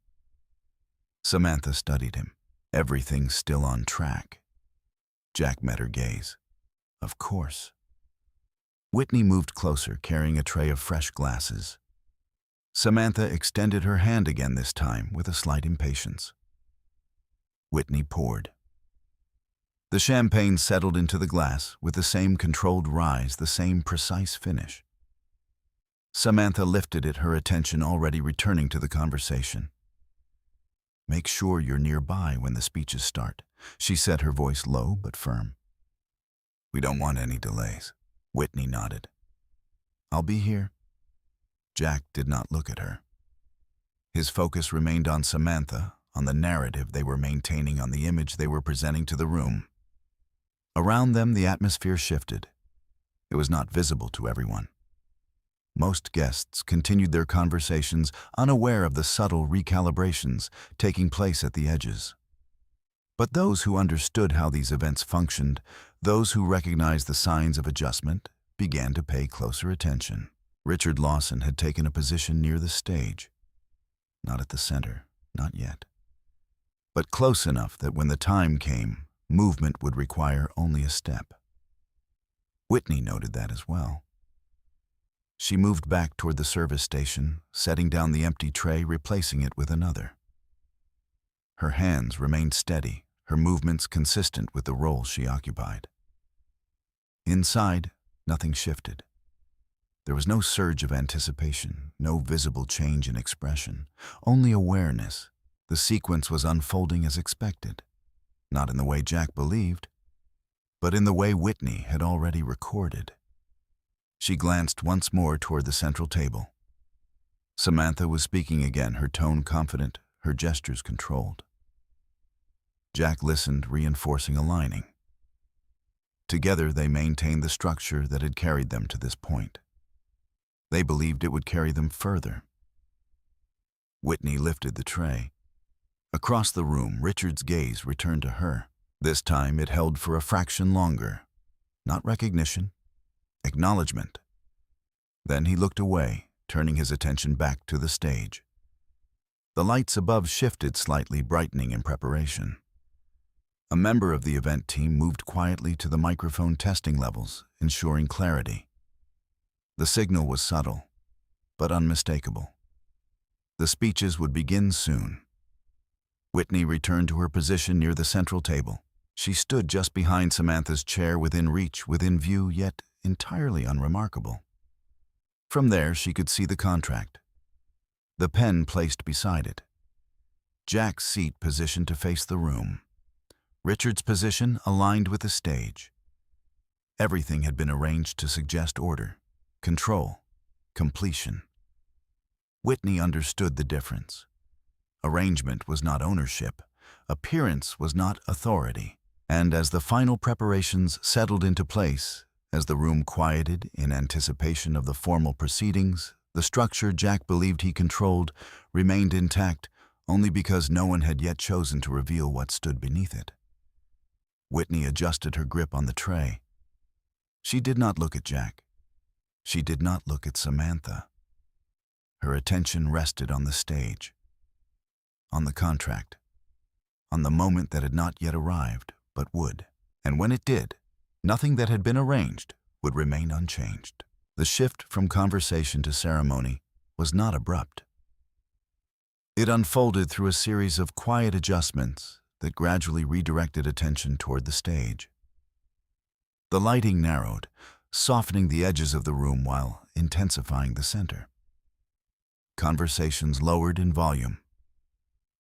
Samantha studied him. "Everything's still on track." Jack met her gaze. "Of course." Whitney moved closer, carrying a tray of fresh glasses. Samantha extended her hand again, this time with a slight impatience. Whitney poured. The champagne settled into the glass with the same controlled rise, the same precise finish. Samantha lifted it, her attention already returning to the conversation. "Make sure you're nearby when the speeches start," she said, her voice low but firm. "We don't want any delays." Whitney nodded. "I'll be here." Jack did not look at her. His focus remained on Samantha, on the narrative they were maintaining, on the image they were presenting to the room. Around them, the atmosphere shifted. It was not visible to everyone. Most guests continued their conversations, unaware of the subtle recalibrations taking place at the edges. But those who understood how these events functioned, those who recognized the signs of adjustment, began to pay closer attention. Richard Lawson had taken a position near the stage. Not at the center, not yet. But close enough that when the time came, movement would require only a step. Whitney noted that as well. She moved back toward the service station, setting down the empty tray, replacing it with another. Her hands remained steady, her movements consistent with the role she occupied. Inside, nothing shifted. There was no surge of anticipation, no visible change in expression, only awareness. The sequence was unfolding as expected, not in the way Jack believed, but in the way Whitney had already recorded. She glanced once more toward the central table. Samantha was speaking again, her tone confident, her gestures controlled. Jack listened, reinforcing aligning. Together, they maintained the structure that had carried them to this point. They believed it would carry them further. Whitney lifted the tray. Across the room, Richard's gaze returned to her. This time, it held for a fraction longer. Not recognition, acknowledgement. Then he looked away, turning his attention back to the stage. The lights above shifted slightly, brightening in preparation. A member of the event team moved quietly to the microphone testing levels, ensuring clarity. The signal was subtle, but unmistakable. The speeches would begin soon. Whitney returned to her position near the central table. She stood just behind Samantha's chair, within reach, within view, yet entirely unremarkable. From there, she could see the contract. The pen placed beside it. Jack's seat positioned to face the room. Richard's position aligned with the stage. Everything had been arranged to suggest order, control, completion. Whitney understood the difference. Arrangement was not ownership. Appearance was not authority. And as the final preparations settled into place, as the room quieted in anticipation of the formal proceedings, the structure Jack believed he controlled remained intact only because no one had yet chosen to reveal what stood beneath it. Whitney adjusted her grip on the tray. She did not look at Jack. She did not look at Samantha. Her attention rested on the stage, on the contract, on the moment that had not yet arrived, but would. And when it did, nothing that had been arranged would remain unchanged. The shift from conversation to ceremony was not abrupt. It unfolded through a series of quiet adjustments that gradually redirected attention toward the stage. The lighting narrowed, softening the edges of the room while intensifying the center. Conversations lowered in volume,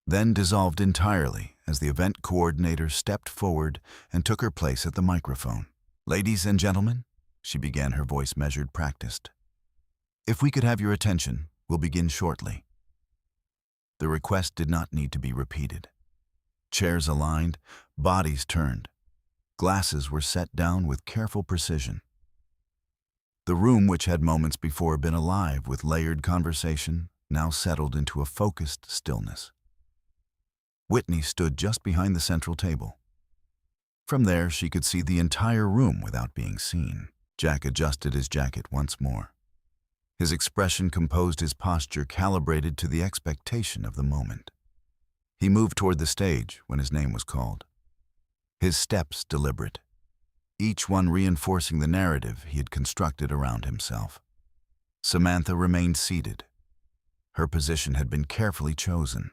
then dissolved entirely as the event coordinator stepped forward and took her place at the microphone. "Ladies and gentlemen," she began, her voice measured, practiced. "If we could have your attention, we'll begin shortly." The request did not need to be repeated. Chairs aligned, bodies turned. Glasses were set down with careful precision. The room, which had moments before been alive with layered conversation, now settled into a focused stillness. Whitney stood just behind the central table. From there, she could see the entire room without being seen. Jack adjusted his jacket once more. His expression composed, his posture calibrated to the expectation of the moment. He moved toward the stage when his name was called. His steps deliberate, each one reinforcing the narrative he had constructed around himself. Samantha remained seated. Her position had been carefully chosen,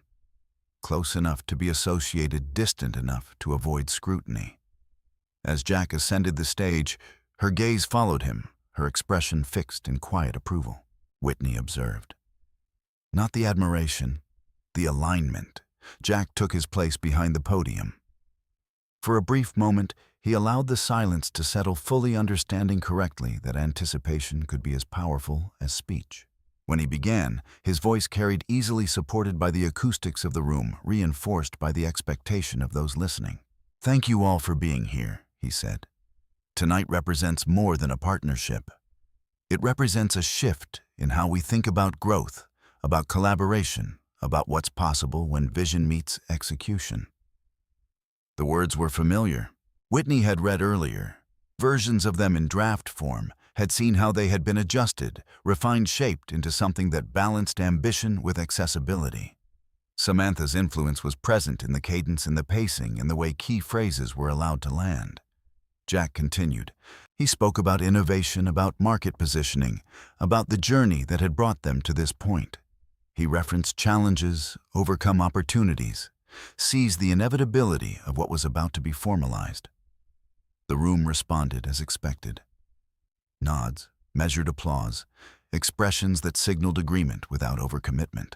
close enough to be associated, distant enough to avoid scrutiny. As Jack ascended the stage, her gaze followed him, her expression fixed in quiet approval. Whitney observed. Not the admiration, the alignment. Jack took his place behind the podium. For a brief moment, he allowed the silence to settle, fully understanding correctly that anticipation could be as powerful as speech. When he began, his voice carried easily, supported by the acoustics of the room, reinforced by the expectation of those listening. "Thank you all for being here," he said. "Tonight represents more than a partnership. It represents a shift in how we think about growth, about collaboration, about what's possible when vision meets execution." The words were familiar. Whitney had read earlier versions of them in draft form, had seen how they had been adjusted, refined, shaped into something that balanced ambition with accessibility. Samantha's influence was present in the cadence, in the pacing, in the way key phrases were allowed to land. Jack continued. He spoke about innovation, about market positioning, about the journey that had brought them to this point. He referenced challenges, overcome opportunities, seized the inevitability of what was about to be formalized. The room responded as expected. Nods, measured applause, expressions that signaled agreement without overcommitment.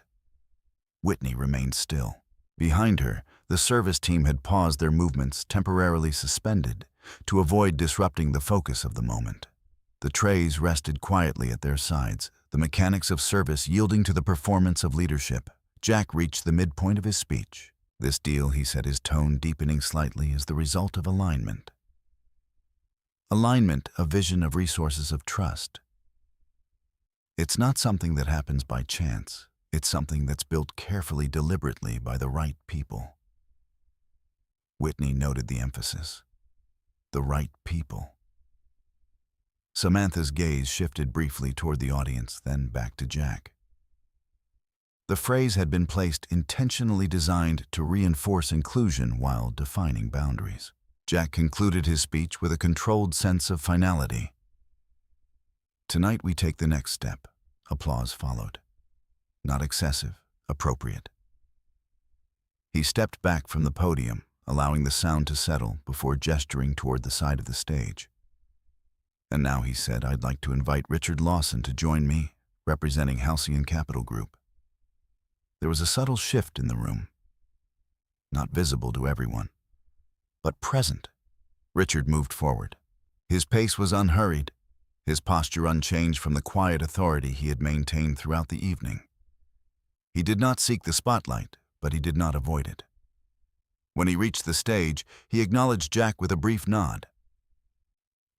Whitney remained still. Behind her, the service team had paused, their movements temporarily suspended to avoid disrupting the focus of the moment. The trays rested quietly at their sides, the mechanics of service yielding to the performance of leadership. Jack reached the midpoint of his speech. "This deal," he said, his tone deepening slightly, "is the result of alignment. Alignment, a vision of resources of trust. It's not something that happens by chance. It's something that's built carefully, deliberately by the right people." Whitney noted the emphasis. The right people. Samantha's gaze shifted briefly toward the audience, then back to Jack. The phrase had been placed, intentionally designed to reinforce inclusion while defining boundaries. Jack concluded his speech with a controlled sense of finality. "Tonight we take the next step." Applause followed. Not excessive, appropriate. He stepped back from the podium, allowing the sound to settle before gesturing toward the side of the stage. "And now," he said, "I'd like to invite Richard Lawson to join me, representing Halcyon Capital Group." There was a subtle shift in the room, not visible to everyone, but present. Richard moved forward. His pace was unhurried, his posture unchanged from the quiet authority he had maintained throughout the evening. He did not seek the spotlight, but he did not avoid it. When he reached the stage, he acknowledged Jack with a brief nod.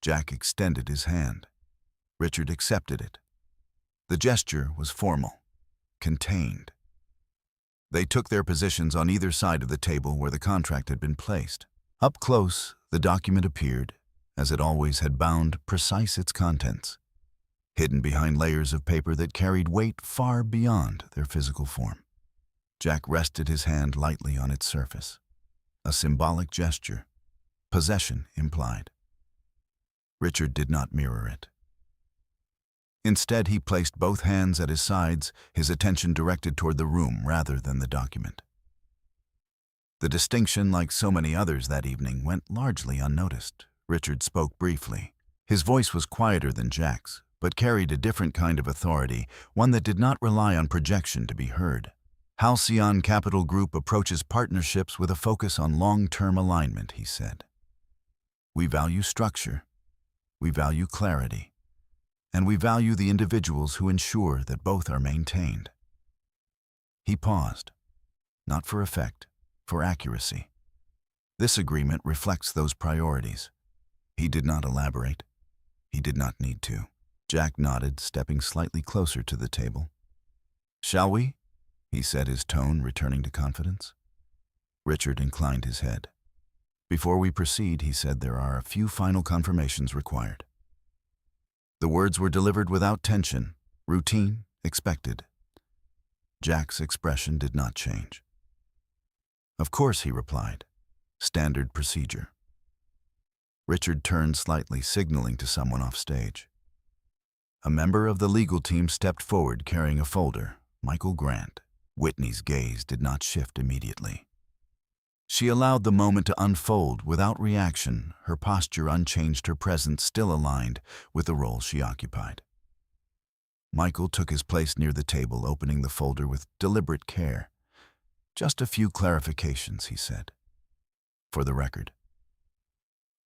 Jack extended his hand. Richard accepted it. The gesture was formal, contained. They took their positions on either side of the table where the contract had been placed. Up close, the document appeared, as it always had, bound precise its contents, hidden behind layers of paper that carried weight far beyond their physical form. Jack rested his hand lightly on its surface. A symbolic gesture, possession implied. Richard did not mirror it. Instead, he placed both hands at his sides, his attention directed toward the room rather than the document. The distinction, like so many others that evening, went largely unnoticed. Richard spoke briefly. His voice was quieter than Jack's, but carried a different kind of authority, one that did not rely on projection to be heard. Halcyon Capital Group approaches partnerships with a focus on long-term alignment, he said. We value structure, we value clarity, and we value the individuals who ensure that both are maintained. He paused, not for effect, for accuracy. This agreement reflects those priorities. He did not elaborate. He did not need to. Jack nodded, stepping slightly closer to the table. Shall we? He said, his tone returning to confidence. Richard inclined his head. Before we proceed, he said, there are a few final confirmations required. The words were delivered without tension, routine, expected. Jack's expression did not change. Of course, he replied. Standard procedure. Richard turned slightly, signaling to someone off stage. A member of the legal team stepped forward carrying a folder. Michael Grant. Whitney's gaze did not shift immediately. She allowed the moment to unfold without reaction, her posture unchanged, her presence still aligned with the role she occupied. Michael took his place near the table, opening the folder with deliberate care. Just a few clarifications, he said. For the record.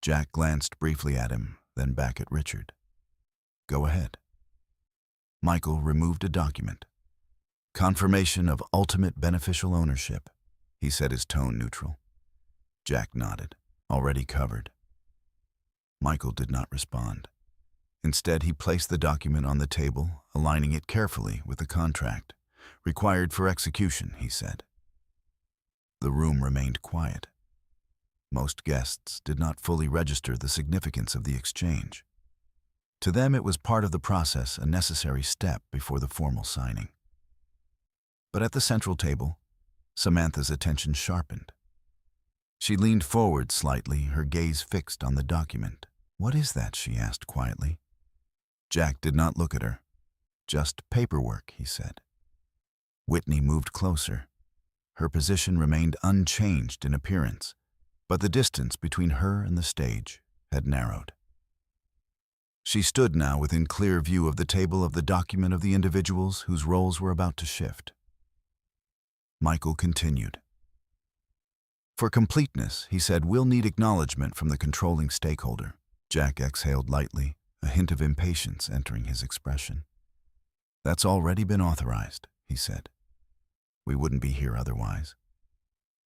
Jack glanced briefly at him, then back at Richard. Go ahead. Michael removed a document. Confirmation of ultimate beneficial ownership. He said, his tone neutral. Jack nodded. Already covered. Michael did not respond. Instead, he placed the document on the table, aligning it carefully with the contract. Required for execution, he said. The room remained quiet. Most guests did not fully register the significance of the exchange. To them, it was part of the process, a necessary step before the formal signing. But at the central table, Samantha's attention sharpened. She leaned forward slightly, her gaze fixed on the document. What is that? She asked quietly. Jack did not look at her. Just paperwork, he said. Whitney moved closer. Her position remained unchanged in appearance, but the distance between her and the stage had narrowed. She stood now within clear view of the table, of the document, of the individuals whose roles were about to shift. Michael continued. For completeness, he said, we'll need acknowledgement from the controlling stakeholder. Jack exhaled lightly, a hint of impatience entering his expression. That's already been authorized, he said. We wouldn't be here otherwise.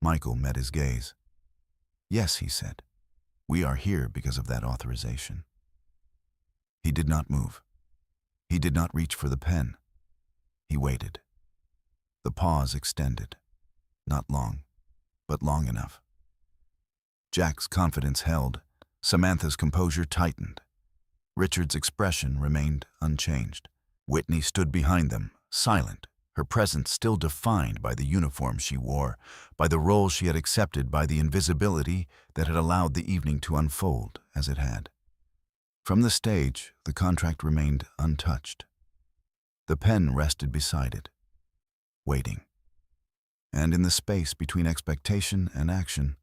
Michael met his gaze. Yes, he said. We are here because of that authorization. He did not move. He did not reach for the pen. He waited. The pause extended. Not long, but long enough. Jack's confidence held. Samantha's composure tightened. Richard's expression remained unchanged. Whitney stood behind them, silent, her presence still defined by the uniform she wore, by the role she had accepted, by the invisibility that had allowed the evening to unfold as it had. From the stage, the contract remained untouched. The pen rested beside it, waiting. And in the space between expectation and action,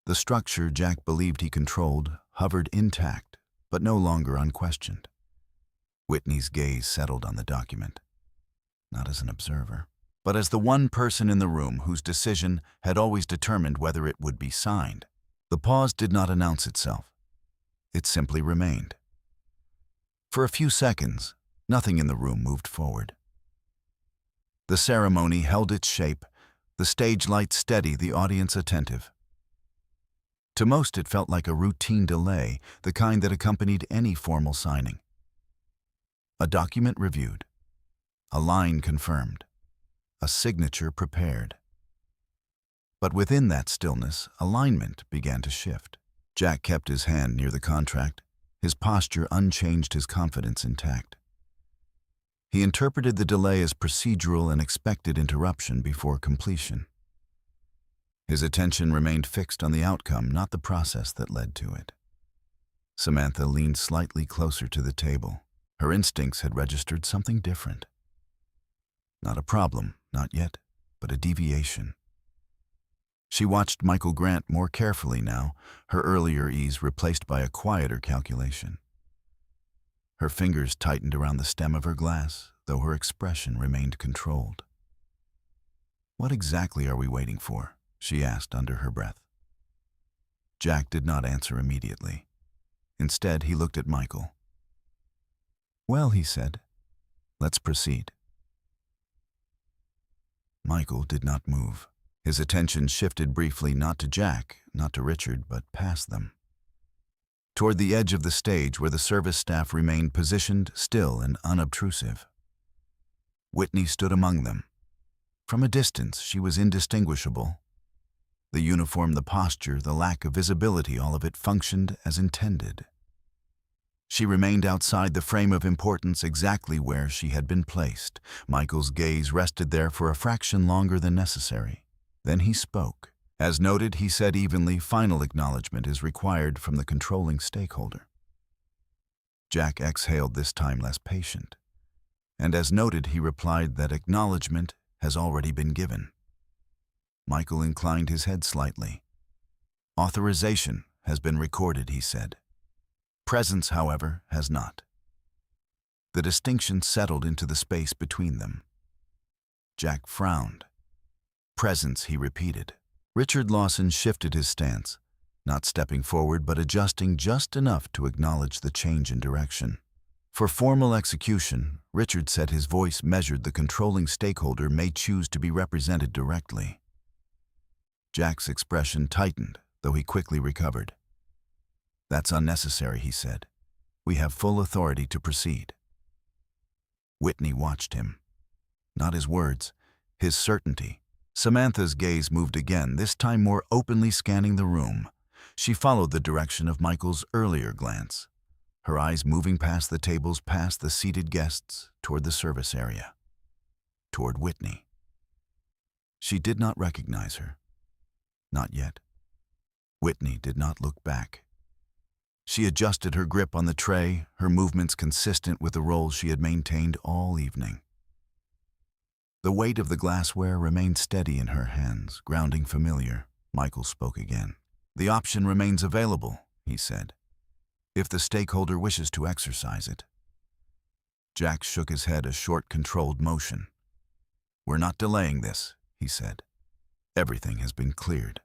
the structure Jack believed he controlled hovered intact, but no longer unquestioned. Whitney's gaze settled on the document, not as an observer, but as the one person in the room whose decision had always determined whether it would be signed. The pause did not announce itself. It simply remained. For a few seconds, nothing in the room moved forward. The ceremony held its shape, the stage lights steady, the audience attentive. To most, it felt like a routine delay, the kind that accompanied any formal signing. A document reviewed, a line confirmed, a signature prepared. But within that stillness, alignment began to shift. Jack kept his hand near the contract, his posture unchanged, his confidence intact. He interpreted the delay as procedural and expected interruption before completion. His attention remained fixed on the outcome, not the process that led to it. Samantha leaned slightly closer to the table. Her instincts had registered something different. Not a problem, not yet, but a deviation. She watched Michael Grant more carefully now, her earlier ease replaced by a quieter calculation. Her fingers tightened around the stem of her glass, though her expression remained controlled. "What exactly are we waiting for?" she asked under her breath. Jack did not answer immediately. Instead, he looked at Michael. "Well," he said, "let's proceed." Michael did not move. His attention shifted briefly not to Jack, not to Richard, but past them, toward the edge of the stage where the service staff remained positioned, still and unobtrusive. Whitney stood among them. From a distance, she was indistinguishable. The uniform, the posture, the lack of visibility, all of it functioned as intended. She remained outside the frame of importance, exactly where she had been placed. Michael's gaze rested there for a fraction longer than necessary. Then he spoke. As noted, he said evenly, "Final acknowledgement is required from the controlling stakeholder." Jack exhaled, this time less patient. And as noted, he replied that acknowledgement has already been given. Michael inclined his head slightly. "Authorization has been recorded," he said. "Presence, however, has not." The distinction settled into the space between them. Jack frowned. "Presence," he repeated. Richard Lawson shifted his stance, not stepping forward but adjusting just enough to acknowledge the change in direction. For formal execution, Richard said, his voice measured, the controlling stakeholder may choose to be represented directly. Jack's expression tightened, though he quickly recovered. "That's unnecessary," he said. "We have full authority to proceed." Whitney watched him. Not his words, his certainty. Samantha's gaze moved again, this time more openly scanning the room. She followed the direction of Michael's earlier glance, her eyes moving past the tables, past the seated guests, toward the service area, toward Whitney. She did not recognize her. Not yet. Whitney did not look back. She adjusted her grip on the tray, her movements consistent with the role she had maintained all evening. The weight of the glassware remained steady in her hands, grounding familiar. Michael spoke again. "The option remains available," he said, "if the stakeholder wishes to exercise it." Jack shook his head, a short, controlled motion. "We're not delaying this," he said. "Everything has been cleared."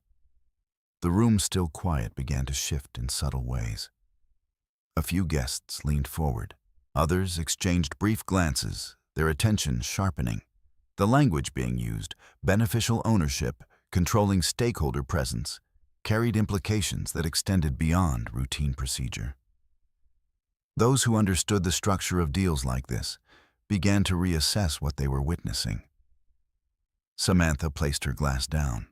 The room, still quiet, began to shift in subtle ways. A few guests leaned forward. Others exchanged brief glances, their attention sharpening. The language being used, beneficial ownership, controlling stakeholder presence, carried implications that extended beyond routine procedure. Those who understood the structure of deals like this began to reassess what they were witnessing. Samantha placed her glass down.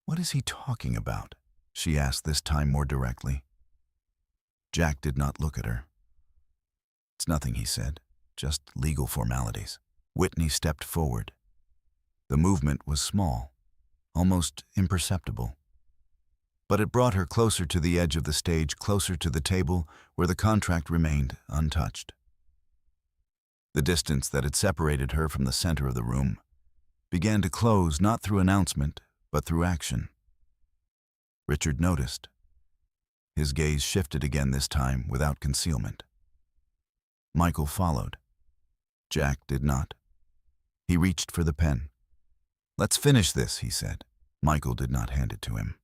"What is he talking about?" she asked, this time more directly. Jack did not look at her. "It's nothing," he said, "just legal formalities." Whitney stepped forward. The movement was small, almost imperceptible. But it brought her closer to the edge of the stage, closer to the table where the contract remained untouched. The distance that had separated her from the center of the room began to close, not through announcement, but through action. Richard noticed. His gaze shifted again, this time without concealment. Michael followed. Jack did not. He reached for the pen. "Let's finish this," he said. Michael did not hand it to him.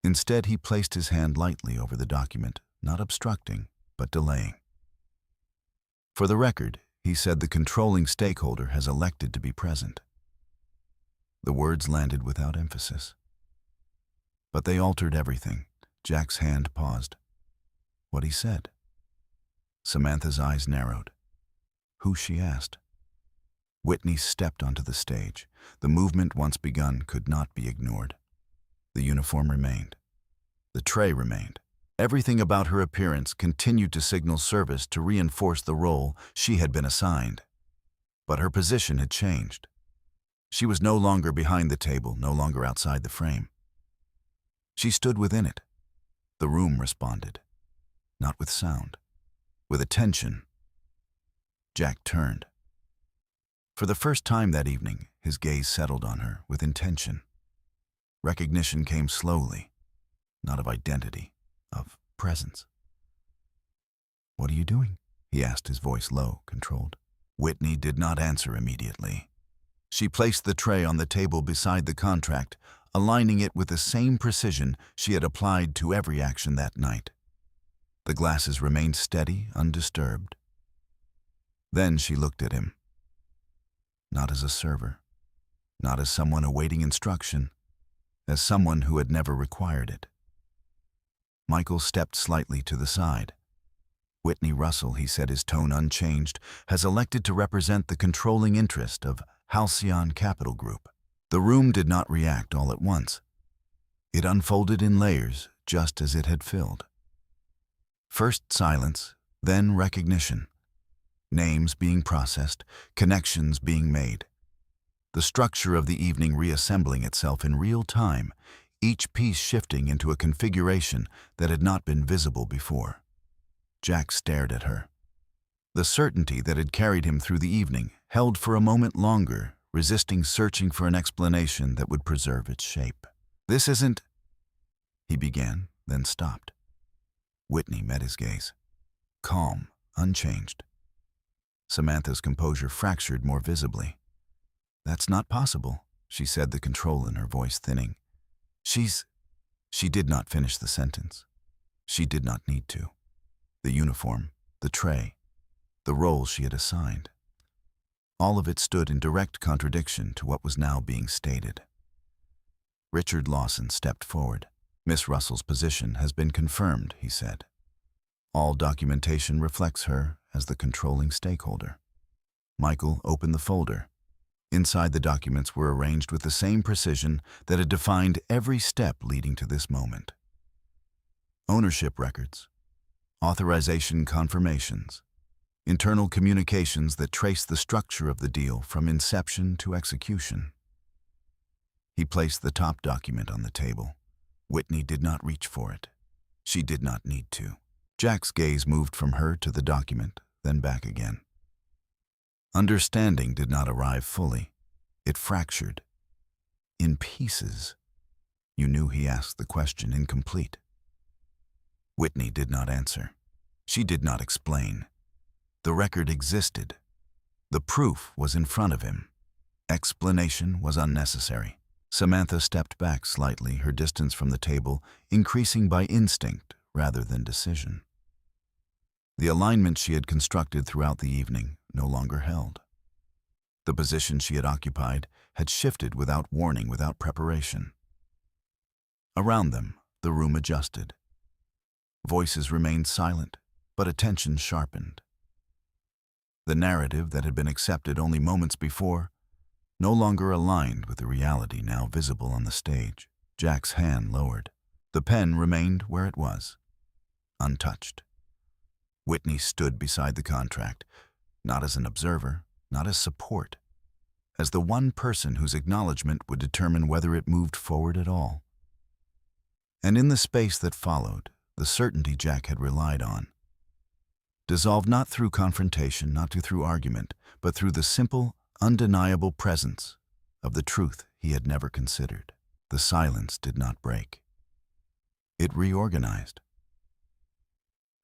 Instead, he placed his hand lightly over the document, not obstructing, but delaying. "For the record," he said, "the controlling stakeholder has elected to be present." The words landed without emphasis. But they altered everything. Jack's hand paused. What he said. Samantha's eyes narrowed. Who, she asked. Whitney stepped onto the stage. The movement once begun could not be ignored. The uniform remained. The tray remained. Everything about her appearance continued to signal service to reinforce the role she had been assigned. But her position had changed. She was no longer behind the table, no longer outside the frame. She stood within it. The room responded. Not with sound, with attention. Jack turned. For the first time that evening, his gaze settled on her with intention. Recognition came slowly, not of identity, of presence. What are you doing? He asked, his voice low, controlled. Whitney did not answer immediately. She placed the tray on the table beside the contract, aligning it with the same precision she had applied to every action that night. The glasses remained steady, undisturbed. Then she looked at him. Not as a server, not as someone awaiting instruction, as someone who had never required it. Michael stepped slightly to the side. Whitney Russell, he said, his tone unchanged, has elected to represent the controlling interest of Halcyon Capital Group. The room did not react all at once. It unfolded in layers, just as it had filled. First silence, then recognition. Names being processed, connections being made. The structure of the evening reassembling itself in real time, each piece shifting into a configuration that had not been visible before. Jack stared at her. The certainty that had carried him through the evening held for a moment longer, resisting searching for an explanation that would preserve its shape. This isn't... He began, then stopped. Whitney met his gaze. Calm, unchanged. Samantha's composure fractured more visibly. That's not possible, she said, the control in her voice thinning. She did not finish the sentence. She did not need to. The uniform, the tray, the role she had assigned. All of it stood in direct contradiction to what was now being stated. Richard Lawson stepped forward. Miss Russell's position has been confirmed, he said. All documentation reflects her as the controlling stakeholder. Michael opened the folder. Inside, the documents were arranged with the same precision that had defined every step leading to this moment. Ownership records, authorization confirmations, internal communications that trace the structure of the deal from inception to execution. He placed the top document on the table. Whitney did not reach for it. She did not need to. Jack's gaze moved from her to the document, then back again. Understanding did not arrive fully. It fractured. In pieces. You knew he asked the question incomplete. Whitney did not answer. She did not explain. The record existed. The proof was in front of him. Explanation was unnecessary. Samantha stepped back slightly, her distance from the table increasing by instinct rather than decision. The alignment she had constructed throughout the evening no longer held. The position she had occupied had shifted without warning, without preparation. Around them, the room adjusted. Voices remained silent, but attention sharpened. The narrative that had been accepted only moments before no longer aligned with the reality now visible on the stage. Jack's hand lowered. The pen remained where it was, untouched. Whitney stood beside the contract, not as an observer, not as support, as the one person whose acknowledgement would determine whether it moved forward at all. And in the space that followed, the certainty Jack had relied on dissolved not through confrontation, not through argument, but through the simple, undeniable presence of the truth he had never considered. The silence did not break. It reorganized.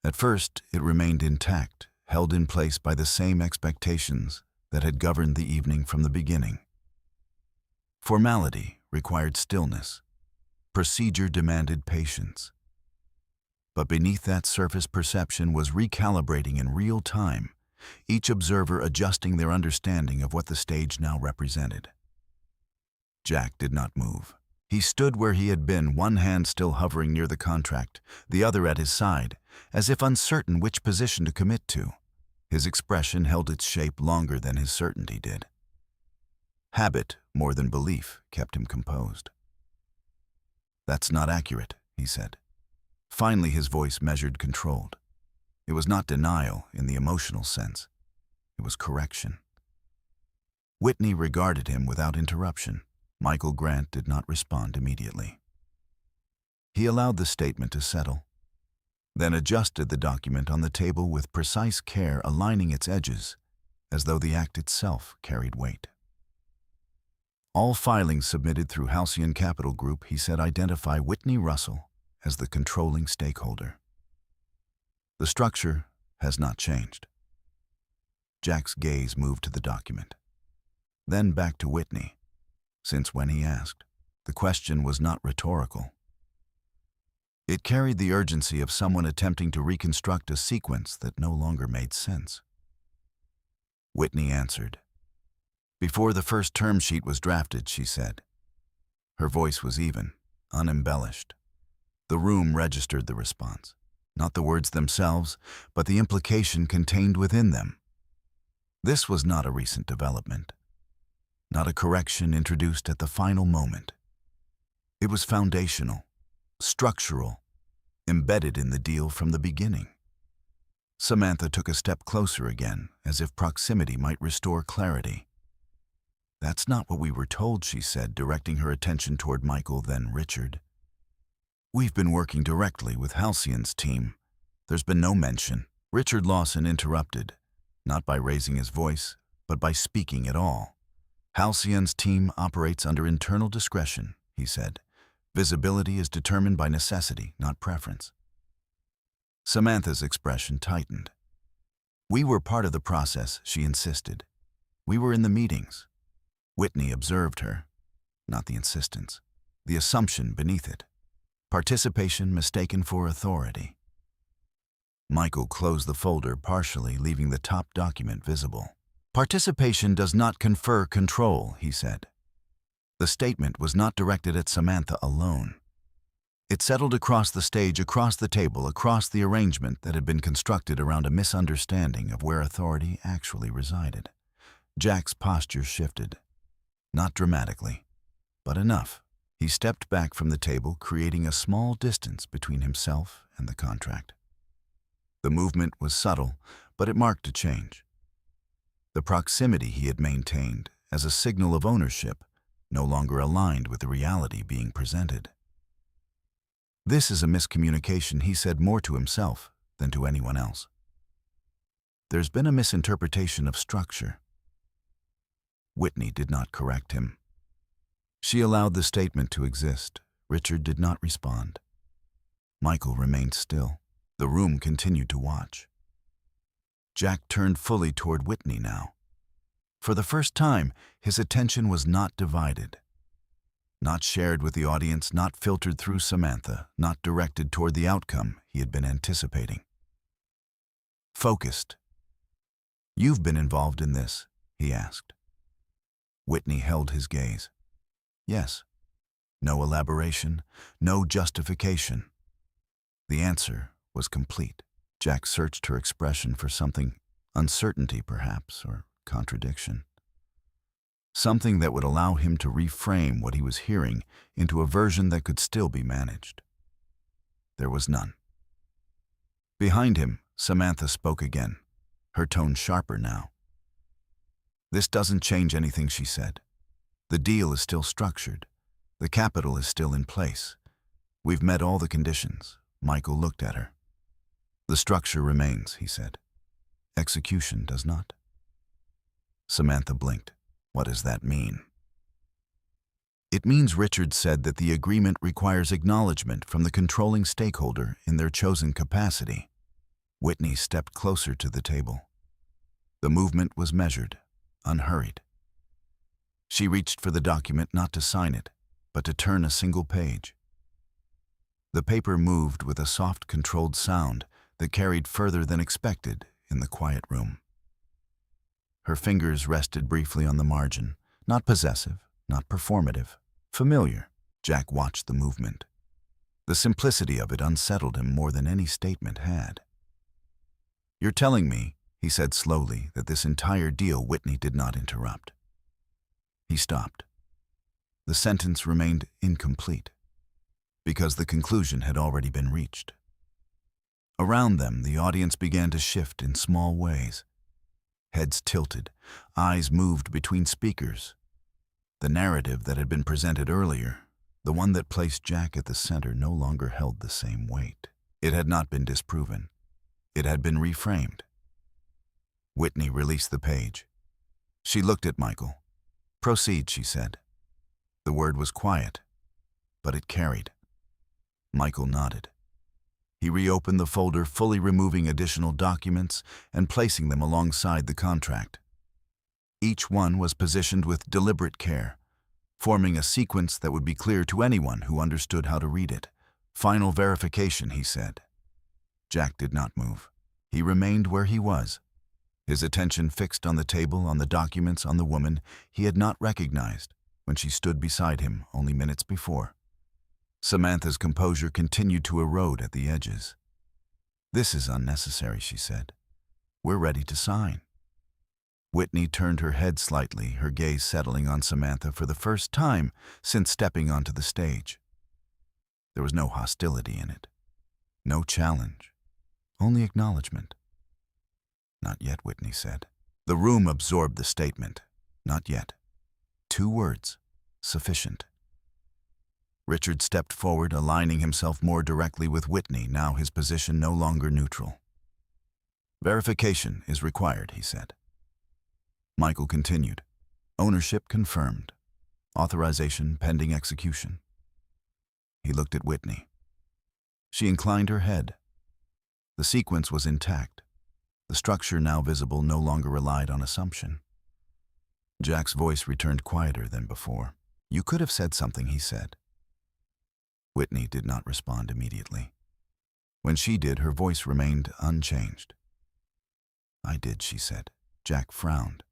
At first, it remained intact, held in place by the same expectations that had governed the evening from the beginning. Formality required stillness. Procedure demanded patience. But beneath that surface perception was recalibrating in real time, each observer adjusting their understanding of what the stage now represented. Jack did not move. He stood where he had been, one hand still hovering near the contract, the other at his side, as if uncertain which position to commit to. His expression held its shape longer than his certainty did. Habit, more than belief, kept him composed. "That's not accurate," he said. Finally, his voice measured, controlled. It was not denial in the emotional sense. It was correction. Whitney regarded him without interruption. Michael Grant did not respond immediately. He allowed the statement to settle, then adjusted the document on the table with precise care, aligning its edges, as though the act itself carried weight. All filings submitted through Halcyon Capital Group, he said, identify Whitney Russell as the controlling stakeholder. The structure has not changed. Jack's gaze moved to the document, then back to Whitney. Since when, he asked. The question was not rhetorical. It carried the urgency of someone attempting to reconstruct a sequence that no longer made sense. Whitney answered. "Before the first term sheet was drafted," she said. Her voice was even, unembellished. The room registered the response. Not the words themselves, but the implication contained within them. This was not a recent development, not a correction introduced at the final moment. It was foundational, structural, embedded in the deal from the beginning. Samantha took a step closer again, as if proximity might restore clarity. "That's not what we were told," she said, directing her attention toward Michael, then Richard. "We've been working directly with Halcyon's team. There's been no mention." Richard Lawson interrupted, not by raising his voice, but by speaking at all. "Halcyon's team operates under internal discretion," he said. "Visibility is determined by necessity, not preference." Samantha's expression tightened. "We were part of the process," she insisted. "We were in the meetings." Whitney observed her, not the insistence, the assumption beneath it. Participation mistaken for authority. Michael closed the folder partially, leaving the top document visible. "Participation does not confer control," he said. The statement was not directed at Samantha alone. It settled across the stage, across the table, across the arrangement that had been constructed around a misunderstanding of where authority actually resided. Jack's posture shifted. Not dramatically, but enough. He stepped back from the table, creating a small distance between himself and the contract. The movement was subtle, but it marked a change. The proximity he had maintained as a signal of ownership no longer aligned with the reality being presented. "This is a miscommunication," he said, more to himself than to anyone else. "There's been a misinterpretation of structure." Whitney did not correct him. She allowed the statement to exist. Richard did not respond. Michael remained still. The room continued to watch. Jack turned fully toward Whitney now. For the first time, his attention was not divided. Not shared with the audience, not filtered through Samantha, not directed toward the outcome he had been anticipating. Focused. "You've been involved in this?" he asked. Whitney held his gaze. "Yes." No elaboration, no justification. The answer was complete. Jack searched her expression for something, uncertainty perhaps, or contradiction. Something that would allow him to reframe what he was hearing into a version that could still be managed. There was none. Behind him, Samantha spoke again, her tone sharper now. "This doesn't change anything," she said. "The deal is still structured. The capital is still in place. We've met all the conditions." Michael looked at her. "The structure remains," he said. "Execution does not." Samantha blinked. "What does that mean?" "It means," Richard said, "that the agreement requires acknowledgement from the controlling stakeholder in their chosen capacity." Whitney stepped closer to the table. The movement was measured, unhurried. She reached for the document not to sign it, but to turn a single page. The paper moved with a soft, controlled sound that carried further than expected in the quiet room. Her fingers rested briefly on the margin, not possessive, not performative, familiar. Jack watched the movement. The simplicity of it unsettled him more than any statement had. "You're telling me," he said slowly, "that this entire deal Whitney did not interrupt." He stopped. The sentence remained incomplete, because the conclusion had already been reached. Around them, the audience began to shift in small ways. Heads tilted, eyes moved between speakers. The narrative that had been presented earlier, the one that placed Jack at the center, no longer held the same weight. It had not been disproven. It had been reframed. Whitney released the page. She looked at Michael. "Proceed," she said. The word was quiet, but it carried. Michael nodded. He reopened the folder, fully removing additional documents and placing them alongside the contract. Each one was positioned with deliberate care, forming a sequence that would be clear to anyone who understood how to read it. "Final verification," he said. Jack did not move. He remained where he was, his attention fixed on the table, on the documents, on the woman he had not recognized when she stood beside him only minutes before. Samantha's composure continued to erode at the edges. "This is unnecessary," she said. "We're ready to sign." Whitney turned her head slightly, her gaze settling on Samantha for the first time since stepping onto the stage. There was no hostility in it, no challenge, only acknowledgement. "Not yet," Whitney said. The room absorbed the statement. Not yet. 2 words, sufficient. Richard stepped forward, aligning himself more directly with Whitney, now his position no longer neutral. "Verification is required," he said. Michael continued. "Ownership confirmed. Authorization pending execution." He looked at Whitney. She inclined her head. The sequence was intact. The structure, now visible, no longer relied on assumption. Jack's voice returned quieter than before. "You could have said something," he said. Whitney did not respond immediately. When she did, her voice remained unchanged. "I did," she said. Jack frowned.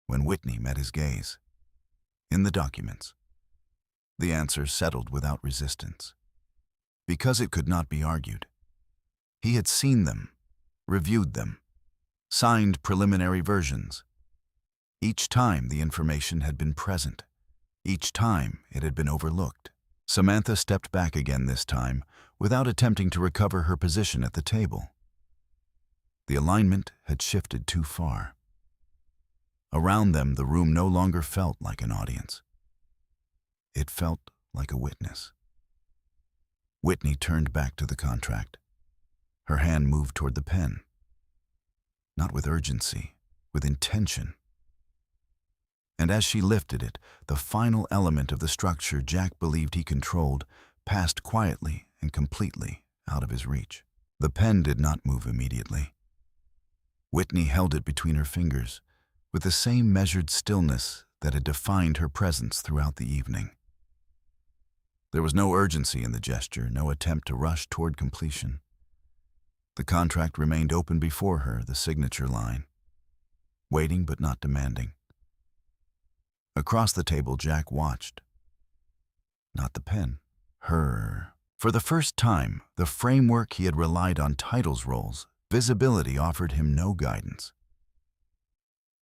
When Whitney met his gaze. "In the documents." The answer settled without resistance, because it could not be argued. He had seen them, reviewed them, signed preliminary versions. Each time the information had been present. Each time it had been overlooked. Samantha stepped back again this time, without attempting to recover her position at the table. The alignment had shifted too far. Around them, the room no longer felt like an audience. It felt like a witness. Whitney turned back to the contract. Her hand moved toward the pen. Not with urgency, with intention. And as she lifted it, the final element of the structure Jack believed he controlled passed quietly and completely out of his reach. The pen did not move immediately. Whitney held it between her fingers, with the same measured stillness that had defined her presence throughout the evening. There was no urgency in the gesture, no attempt to rush toward completion. The contract remained open before her, the signature line, waiting but not demanding. Across the table, Jack watched. Not the pen, her. For the first time, the framework he had relied on, titles, roles, visibility, offered him no guidance.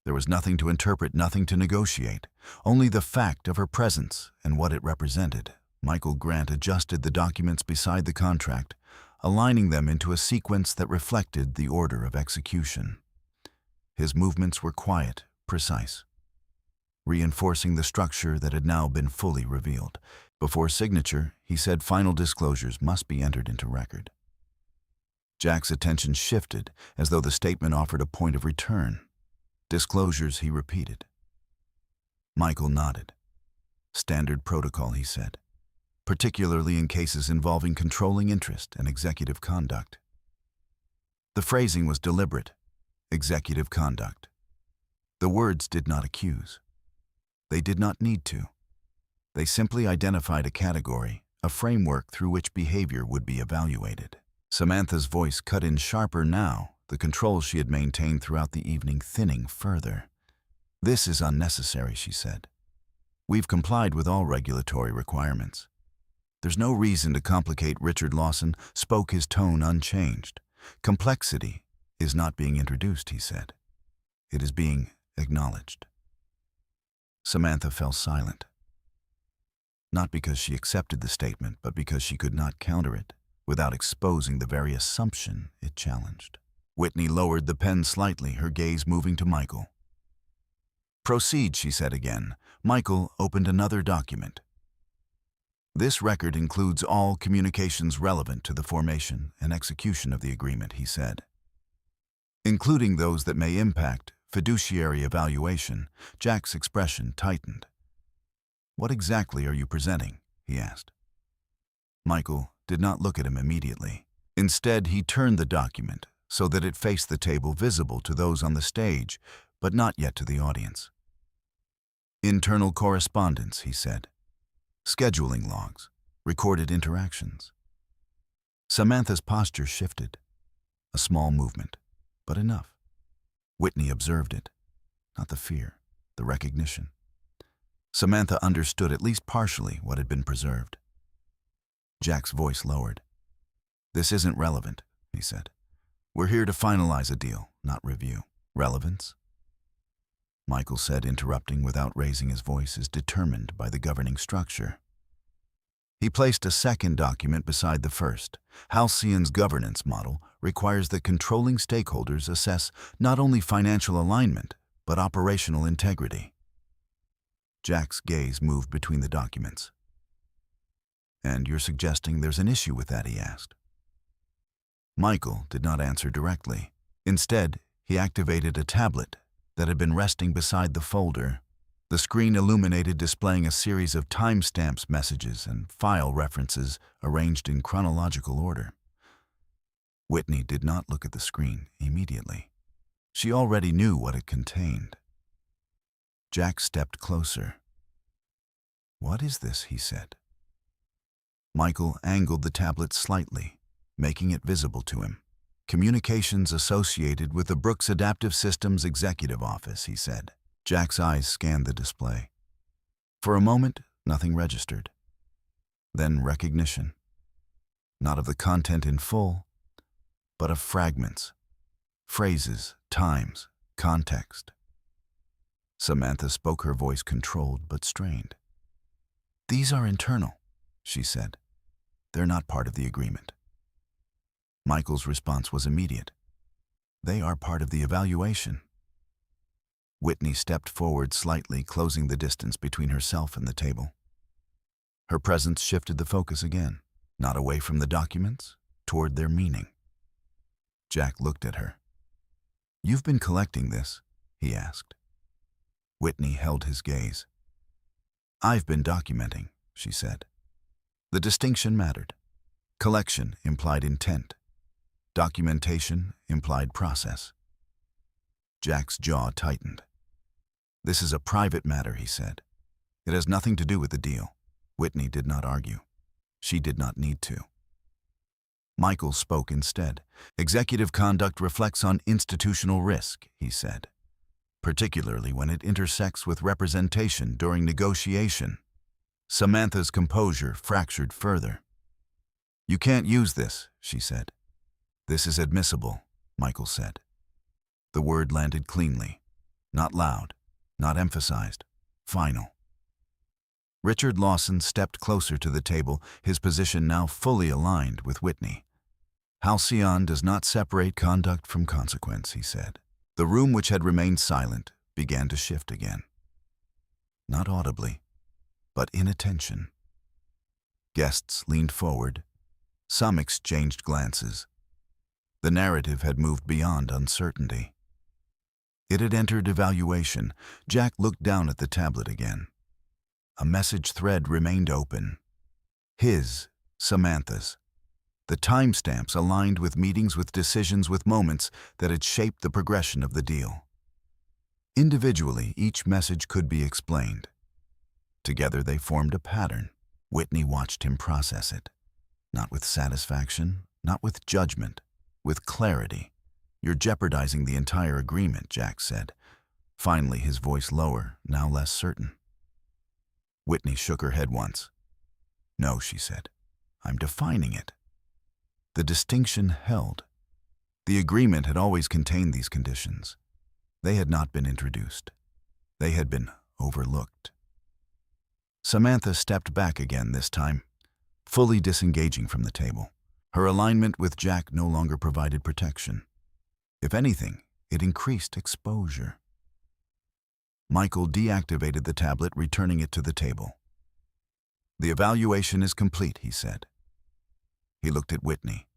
There was nothing to interpret, nothing to negotiate, only the fact of her presence and what it represented. Michael Grant adjusted the documents beside the contract, aligning them into a sequence that reflected the order of execution. His movements were quiet, precise, reinforcing the structure that had now been fully revealed. Before signature, he said final disclosures must be entered into record. Jack's attention shifted, as though the statement offered a point of return. "Disclosures," he repeated. Michael nodded. "Standard protocol," he said, "particularly in cases involving controlling interest and executive conduct." The phrasing was deliberate. Executive conduct. The words did not accuse. They did not need to. They simply identified a category, a framework through which behavior would be evaluated. Samantha's voice cut in sharper now, the control she had maintained throughout the evening thinning further. "This is unnecessary," she said. We've complied with all regulatory requirements. There's no reason to complicate. Richard Lawson spoke, his tone unchanged. Complexity is not being introduced, he said. It is being acknowledged. Samantha fell silent. Not because she accepted the statement, but because she could not counter it without exposing the very assumption it challenged. Whitney lowered the pen slightly, her gaze moving to Michael. "Proceed," she said again. Michael opened another document. "This record includes all communications relevant to the formation and execution of the agreement," he said, "including those that may impact fiduciary evaluation." Jack's expression tightened. "What exactly are you presenting?" he asked. Michael did not look at him immediately. Instead, he turned the document so that it faced the table, visible to those on the stage, but not yet to the audience. "Internal correspondence," he said. "Scheduling logs, recorded interactions." Samantha's posture shifted. A small movement, but enough. Whitney observed it. Not the fear, the recognition. Samantha understood at least partially what had been preserved. Jack's voice lowered. "This isn't relevant," he said. "We're here to finalize a deal, not review." "Relevance?" Michael said, interrupting without raising his voice, "is determined by the governing structure." He placed a second document beside the first. Halcyon's governance model requires that controlling stakeholders assess not only financial alignment, but operational integrity. Jack's gaze moved between the documents. "And you're suggesting there's an issue with that?" he asked. Michael did not answer directly. Instead, he activated a tablet that had been resting beside the folder. The screen illuminated, displaying a series of timestamps, messages, and file references arranged in chronological order. Whitney did not look at the screen immediately. She already knew what it contained. Jack stepped closer. "What is this?" he said. Michael angled the tablet slightly, making it visible to him. "Communications associated with the Brooks Adaptive Systems Executive Office," he said. Jack's eyes scanned the display. For a moment, nothing registered. Then recognition. Not of the content in full, but of fragments, phrases, times, context. Samantha spoke, her voice controlled but strained. "These are internal," she said. "They're not part of the agreement." Michael's response was immediate. "They are part of the evaluation." Whitney stepped forward slightly, closing the distance between herself and the table. Her presence shifted the focus again, not away from the documents, toward their meaning. Jack looked at her. "You've been collecting this?" he asked. Whitney held his gaze. "I've been documenting," she said. The distinction mattered. Collection implied intent. Documentation implied process. Jack's jaw tightened. "This is a private matter," he said. "It has nothing to do with the deal." Whitney did not argue. She did not need to. Michael spoke instead. "Executive conduct reflects on institutional risk," he said, "particularly when it intersects with representation during negotiation." Samantha's composure fractured further. "You can't use this," she said. "This is admissible," Michael said. The word landed cleanly. Not loud, not emphasized. Final. Richard Lawson stepped closer to the table, his position now fully aligned with Whitney. "Halcyon does not separate conduct from consequence," he said. The room, which had remained silent, began to shift again. Not audibly, but in attention. Guests leaned forward. Some exchanged glances. The narrative had moved beyond uncertainty. It had entered evaluation. Jack looked down at the tablet again. A message thread remained open. His, Samantha's. The timestamps aligned with meetings, with decisions, with moments that had shaped the progression of the deal. Individually, each message could be explained. Together they formed a pattern. Whitney watched him process it. Not with satisfaction, not with judgment, with clarity. "You're jeopardizing the entire agreement," Jack said. Finally, his voice lower, now less certain. Whitney shook her head once. "No," she said. "I'm defining it." The distinction held. The agreement had always contained these conditions. They had not been introduced. They had been overlooked. Samantha stepped back again this time, fully disengaging from the table. Her alignment with Jack no longer provided protection. If anything, it increased exposure. Michael deactivated the tablet, returning it to the table. "The evaluation is complete," he said. He looked at Whitney.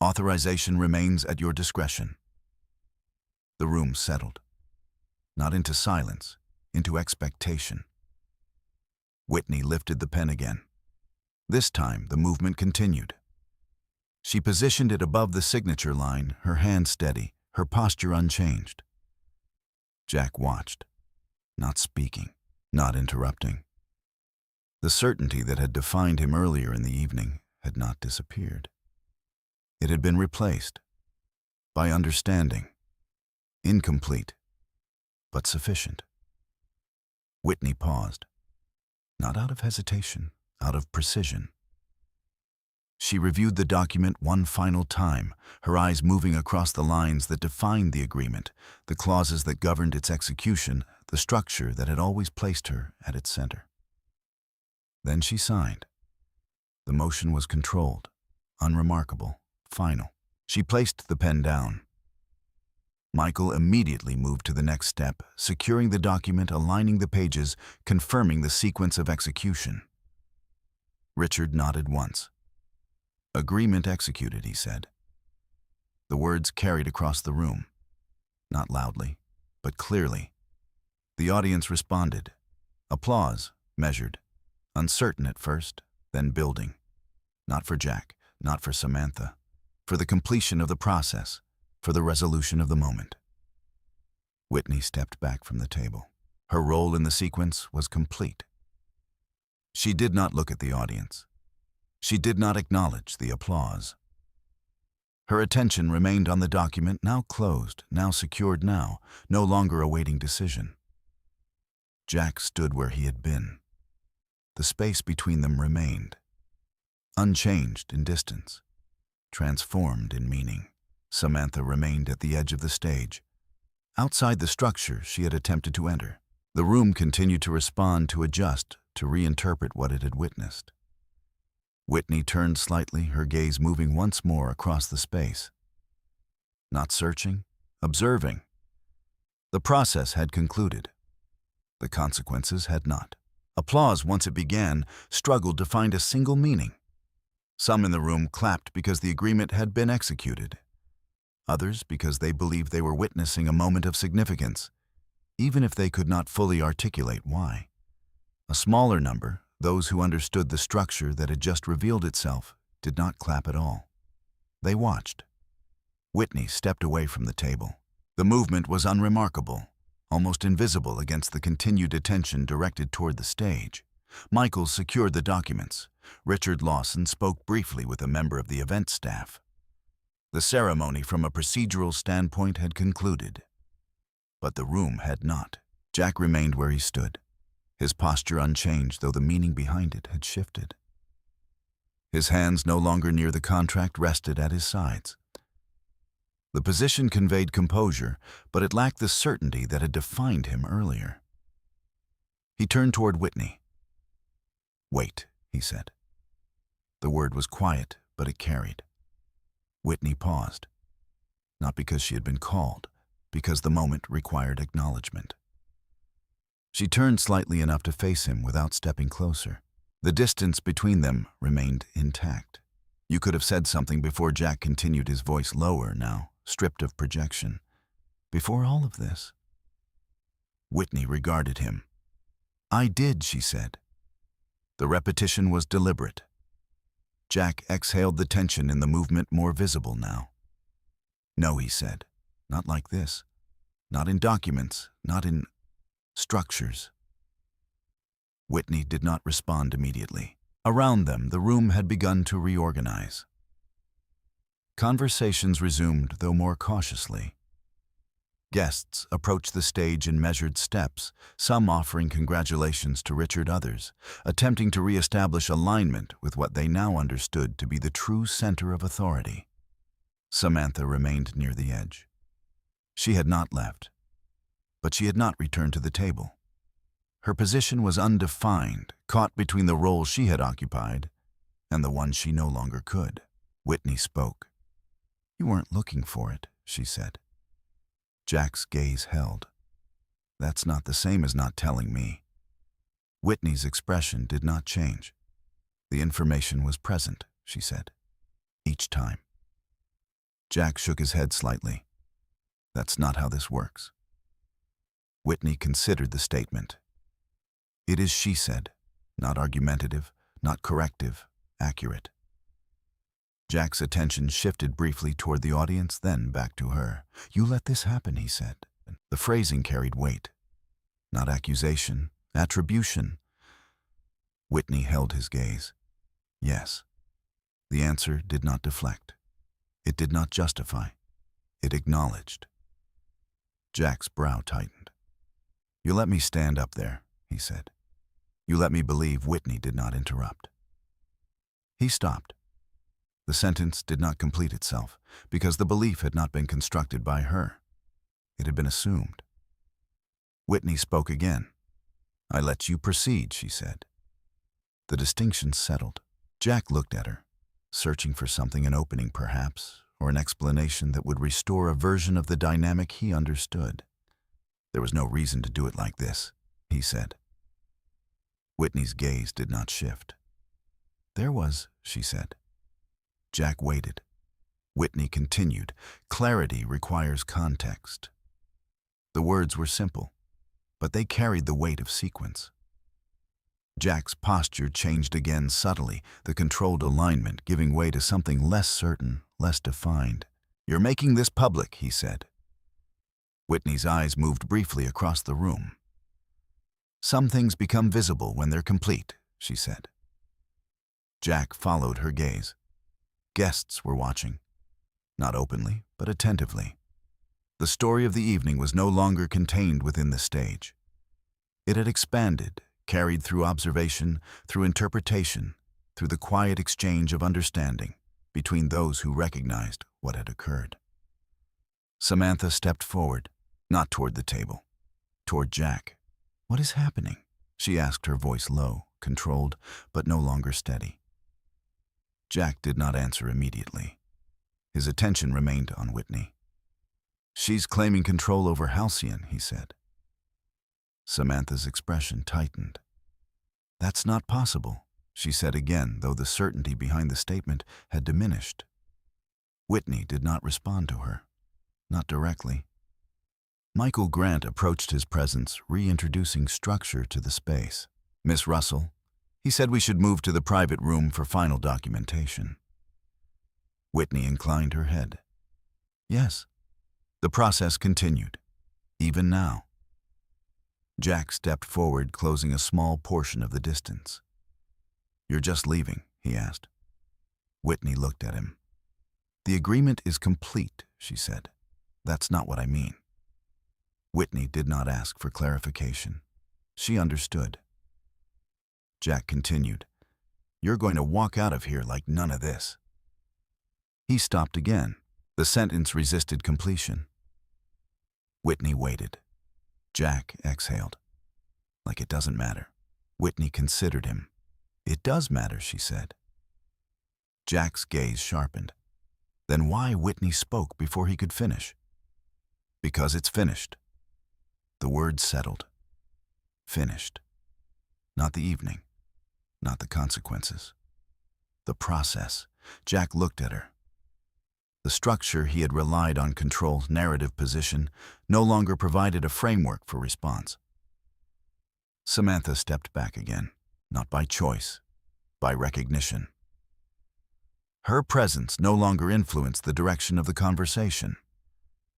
"Authorization remains at your discretion." The room settled. Not into silence, into expectation. Whitney lifted the pen again. This time, the movement continued. She positioned it above the signature line, her hand steady, her posture unchanged. Jack watched, not speaking, not interrupting. The certainty that had defined him earlier in the evening had not disappeared. It had been replaced by understanding, incomplete, but sufficient. Whitney paused, not out of hesitation, out of precision. She reviewed the document one final time, her eyes moving across the lines that defined the agreement, the clauses that governed its execution, the structure that had always placed her at its center. Then she signed. The motion was controlled, unremarkable, final. She placed the pen down. Michael immediately moved to the next step, securing the document, aligning the pages, confirming the sequence of execution. Richard nodded once. "Agreement executed," he said. The words carried across the room, not loudly, but clearly. The audience responded. Applause, measured, uncertain at first, then building. Not for Jack, not for Samantha, for the completion of the process, for the resolution of the moment. Whitney stepped back from the table. Her role in the sequence was complete. She did not look at the audience. She did not acknowledge the applause. Her attention remained on the document, now closed, now secured, now no longer awaiting decision. Jack stood where he had been. The space between them remained, unchanged in distance, transformed in meaning. Samantha remained at the edge of the stage, outside the structure she had attempted to enter. The room continued to respond, to adjust, to reinterpret what it had witnessed. Whitney turned slightly, her gaze moving once more across the space. Not searching, observing. The process had concluded. The consequences had not. Applause, once it began, struggled to find a single meaning. Some in the room clapped because the agreement had been executed. Others because they believed they were witnessing a moment of significance, even if they could not fully articulate why. A smaller number, those who understood the structure that had just revealed itself, did not clap at all. They watched. Whitney stepped away from the table. The movement was unremarkable, almost invisible against the continued attention directed toward the stage. Michael secured the documents. Richard Lawson spoke briefly with a member of the event staff. The ceremony from a procedural standpoint had concluded. But the room had not. Jack remained where he stood, his posture unchanged, though the meaning behind it had shifted. His hands, no longer near the contract, rested at his sides. The position conveyed composure, but it lacked the certainty that had defined him earlier. He turned toward Whitney. "Wait," he said. The word was quiet, but it carried. Whitney paused, not because she had been called, because the moment required acknowledgement. She turned slightly enough to face him without stepping closer. The distance between them remained intact. "You could have said something before," Jack continued, his voice lower now, stripped of projection. "Before all of this." Whitney regarded him. "I did," she said. The repetition was deliberate. Jack exhaled, the tension in the movement more visible now. "No," he said. "Not like this. Not in documents, not in structures." Whitney did not respond immediately. Around them, the room had begun to reorganize. Conversations resumed, though more cautiously. Guests approached the stage in measured steps, some offering congratulations to Richard, others attempting to re-establish alignment with what they now understood to be the true center of authority. Samantha remained near the edge. She had not left, but she had not returned to the table. Her position was undefined, caught between the role she had occupied and the one she no longer could. Whitney spoke. "You weren't looking for it," she said. Jack's gaze held. "That's not the same as not telling me." Whitney's expression did not change. "The information was present," she said. "Each time." Jack shook his head slightly. "That's not how this works." Whitney considered the statement. "It is," she said, "not argumentative, not corrective, accurate." Jack's attention shifted briefly toward the audience, then back to her. "You let this happen," he said. The phrasing carried weight. Not accusation, attribution. Whitney held his gaze. Yes. The answer did not deflect. It did not justify. It acknowledged. Jack's brow tightened. "You let me stand up there," he said. "You let me believe Whitney did not interrupt." He stopped. The sentence did not complete itself, because the belief had not been constructed by her. It had been assumed. Whitney spoke again. "I let you proceed," she said. The distinction settled. Jack looked at her, searching for something, an opening perhaps, or an explanation that would restore a version of the dynamic he understood. "There was no reason to do it like this," he said. Whitney's gaze did not shift. "There was," she said. Jack waited. Whitney continued. "Clarity requires context." The words were simple, but they carried the weight of sequence. Jack's posture changed again subtly, the controlled alignment giving way to something less certain, less defined. "You're making this public," he said. Whitney's eyes moved briefly across the room. "Some things become visible when they're complete," she said. Jack followed her gaze. Guests were watching, not openly, but attentively. The story of the evening was no longer contained within the stage. It had expanded, carried through observation, through interpretation, through the quiet exchange of understanding between those who recognized what had occurred. Samantha stepped forward, not toward the table, toward Jack. "What is happening?" she asked, her voice low, controlled, but no longer steady. Jack did not answer immediately. His attention remained on Whitney. "She's claiming control over Halcyon," he said. Samantha's expression tightened. "That's not possible," she said again, though the certainty behind the statement had diminished. Whitney did not respond to her, not directly. Michael Grant approached his presence, reintroducing structure to the space. "Miss Russell," he said, "we should move to the private room for final documentation." Whitney inclined her head. "Yes." The process continued, even now. Jack stepped forward, closing a small portion of the distance. "You're just leaving?" he asked. Whitney looked at him. "The agreement is complete," she said. "That's not what I mean." Whitney did not ask for clarification. She understood. Jack continued. "You're going to walk out of here like none of this." He stopped again. The sentence resisted completion. Whitney waited. Jack exhaled. "Like it doesn't matter." Whitney considered him. "It does matter," she said. Jack's gaze sharpened. Then why Whitney spoke before he could finish? "Because it's finished." The word settled. Finished. Not the evening. Not the consequences. The process. Jack looked at her. The structure he had relied on, control, narrative position, no longer provided a framework for response. Samantha stepped back again, not by choice, by recognition. Her presence no longer influenced the direction of the conversation.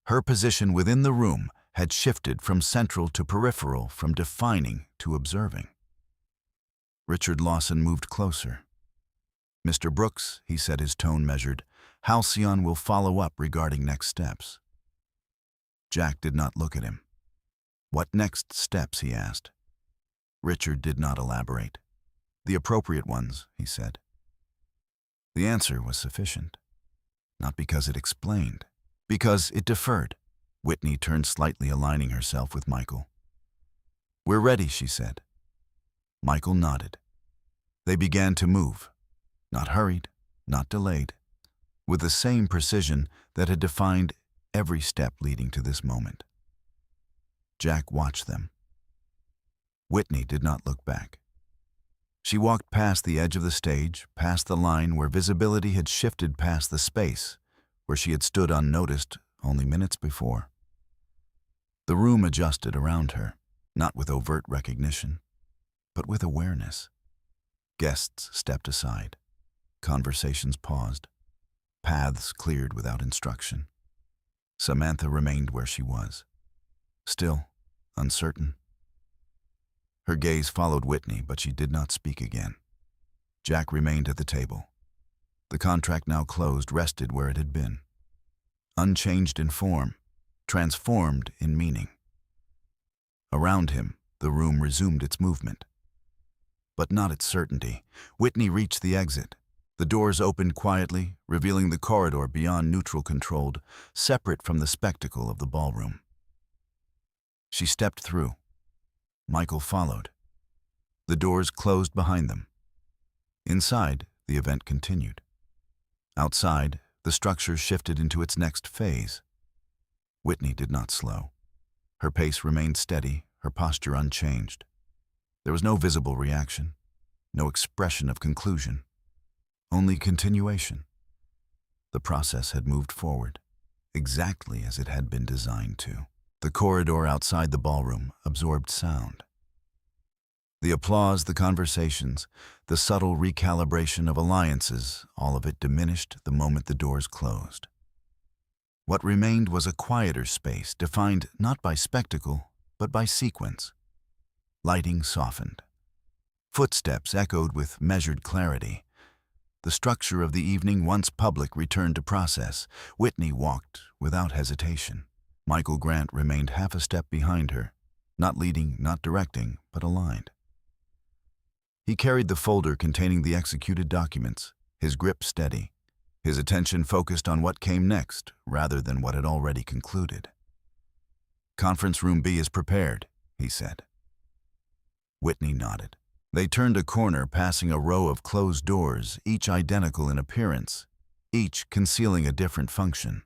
Her position within the room had shifted from central to peripheral, from defining to observing. Richard Lawson moved closer. "Mr. Brooks," he said, his tone measured, "Halcyon will follow up regarding next steps." Jack did not look at him. "What next steps?" he asked. Richard did not elaborate. "The appropriate ones," he said. The answer was sufficient. Not because it explained, because it deferred. Whitney turned slightly, aligning herself with Michael. "We're ready," she said. Michael nodded. They began to move, not hurried, not delayed, with the same precision that had defined every step leading to this moment. Jack watched them. Whitney did not look back. She walked past the edge of the stage, past the line where visibility had shifted past the space where she had stood unnoticed only minutes before. The room adjusted around her, not with overt recognition, but with awareness. Guests stepped aside. Conversations paused. Paths cleared without instruction. Samantha remained where she was, still, uncertain. Her gaze followed Whitney, but she did not speak again. Jack remained at the table. The contract now closed rested where it had been. Unchanged in form, transformed in meaning. Around him, the room resumed its movement. But not its certainty. Whitney reached the exit. The doors opened quietly, revealing the corridor beyond neutral controlled, separate from the spectacle of the ballroom. She stepped through. Michael followed. The doors closed behind them. Inside, the event continued. Outside, the structure shifted into its next phase. Whitney did not slow. Her pace remained steady, her posture unchanged. There was no visible reaction, no expression of conclusion, only continuation. The process had moved forward, exactly as it had been designed to. The corridor outside the ballroom absorbed sound. The applause, the conversations, the subtle recalibration of alliances, all of it diminished the moment the doors closed. What remained was a quieter space, defined not by spectacle, but by sequence. Lighting softened. Footsteps echoed with measured clarity. The structure of the evening, once public, returned to process. Whitney walked without hesitation. Michael Grant remained half a step behind her, not leading, not directing, but aligned. He carried the folder containing the executed documents, his grip steady, his attention focused on what came next rather than what had already concluded. "Conference room B is prepared," he said. Whitney nodded. They turned a corner, passing a row of closed doors, each identical in appearance, each concealing a different function.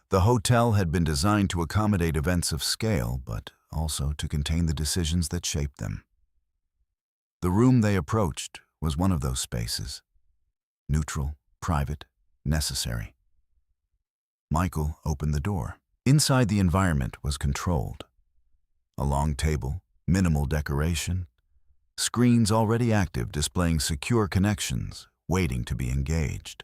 The hotel had been designed to accommodate events of scale, but also to contain the decisions that shaped them. The room they approached was one of those spaces. Neutral, private, necessary. Michael opened the door. Inside, the environment was controlled. A long table, minimal decoration, screens already active displaying secure connections, waiting to be engaged.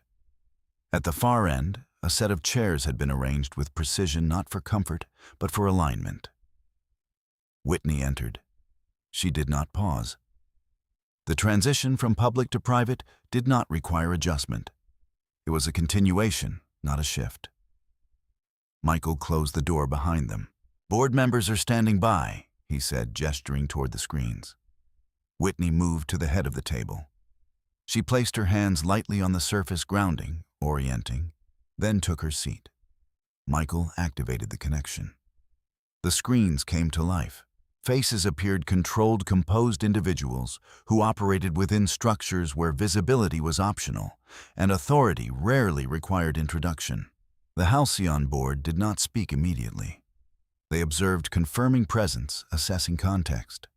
At the far end, a set of chairs had been arranged with precision, not for comfort, but for alignment. Whitney entered. She did not pause. The transition from public to private did not require adjustment. It was a continuation, not a shift. Michael closed the door behind them. "Board members are standing by," he said, gesturing toward the screens. Whitney moved to the head of the table. She placed her hands lightly on the surface, grounding, orienting, then took her seat. Michael activated the connection. The screens came to life. Faces appeared, controlled, composed individuals who operated within structures where visibility was optional and authority rarely required introduction. The Halcyon board did not speak immediately. They observed, confirming presence, assessing context.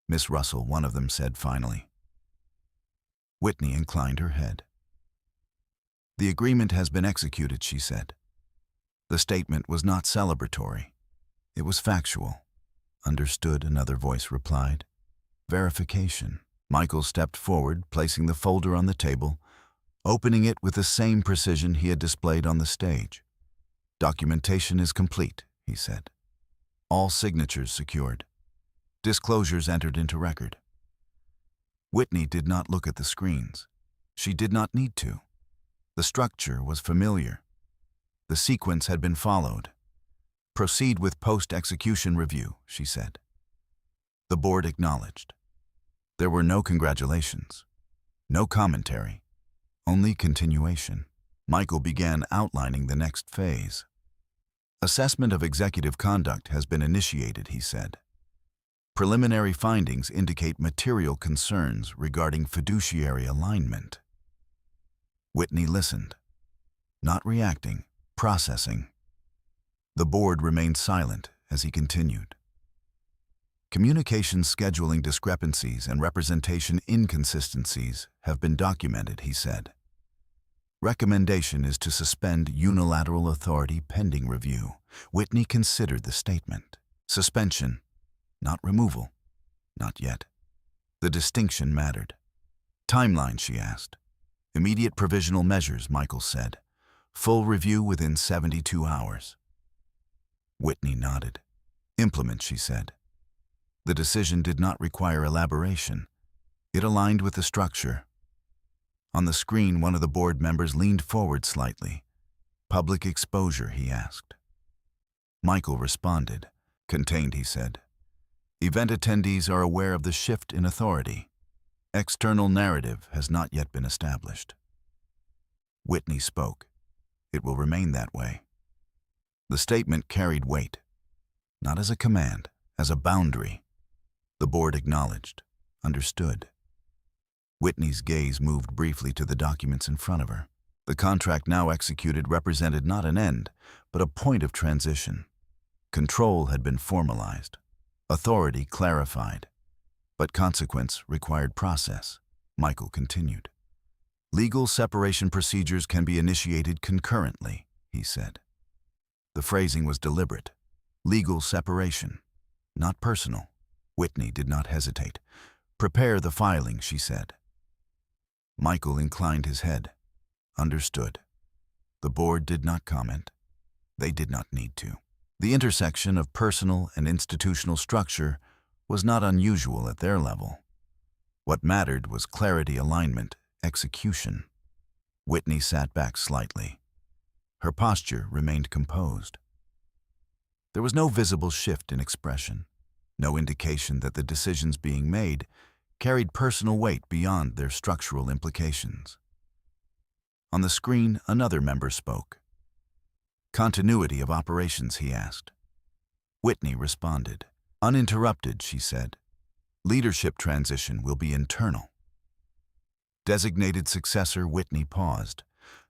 "Miss Russell," one of them said finally. Whitney inclined her head. "The agreement has been executed," she said. The statement was not celebratory. It was factual. "Understood," another voice replied. "Verification." Michael stepped forward, placing the folder on the table, opening it with the same precision he had displayed on the stage. "Documentation is complete," he said. "All signatures secured. Disclosures entered into record." Whitney did not look at the screens. She did not need to. The structure was familiar. The sequence had been followed. Proceed with post-execution review, she said. The board acknowledged. There were no congratulations, no commentary, only continuation. Michael began outlining the next phase. Assessment of executive conduct has been initiated, he said. Preliminary findings indicate material concerns regarding fiduciary alignment. Whitney listened, not reacting, processing. The board remained silent as he continued. Communication scheduling discrepancies and representation inconsistencies have been documented, he said. Recommendation is to suspend unilateral authority pending review. Whitney considered the statement. Suspension, not removal. Not yet. The distinction mattered. Timeline, she asked. Immediate provisional measures, Michael said. Full review within 72 hours. Whitney nodded. Implement, she said. The decision did not require elaboration. It aligned with the structure. On the screen, one of the board members leaned forward slightly. Public exposure, he asked. Michael responded. Contained, he said. Event attendees are aware of the shift in authority. External narrative has not yet been established. Whitney spoke. It will remain that way. The statement carried weight, not as a command, as a boundary. The board acknowledged, understood. Whitney's gaze moved briefly to the documents in front of her. The contract now executed represented not an end, but a point of transition. Control had been formalized, authority clarified, but consequence required process. Michael continued. Legal separation procedures can be initiated concurrently, he said. The phrasing was deliberate. Legal separation, not personal. Whitney did not hesitate. Prepare the filing, she said. Michael inclined his head. Understood. The board did not comment. They did not need to. The intersection of personal and institutional structure was not unusual at their level. What mattered was clarity, alignment, execution. Whitney sat back slightly. Her posture remained composed. There was no visible shift in expression, no indication that the decisions being made carried personal weight beyond their structural implications. On the screen, another member spoke. Continuity of operations, he asked. Whitney responded. Uninterrupted, she said. Leadership transition will be internal. Designated successor, Whitney paused,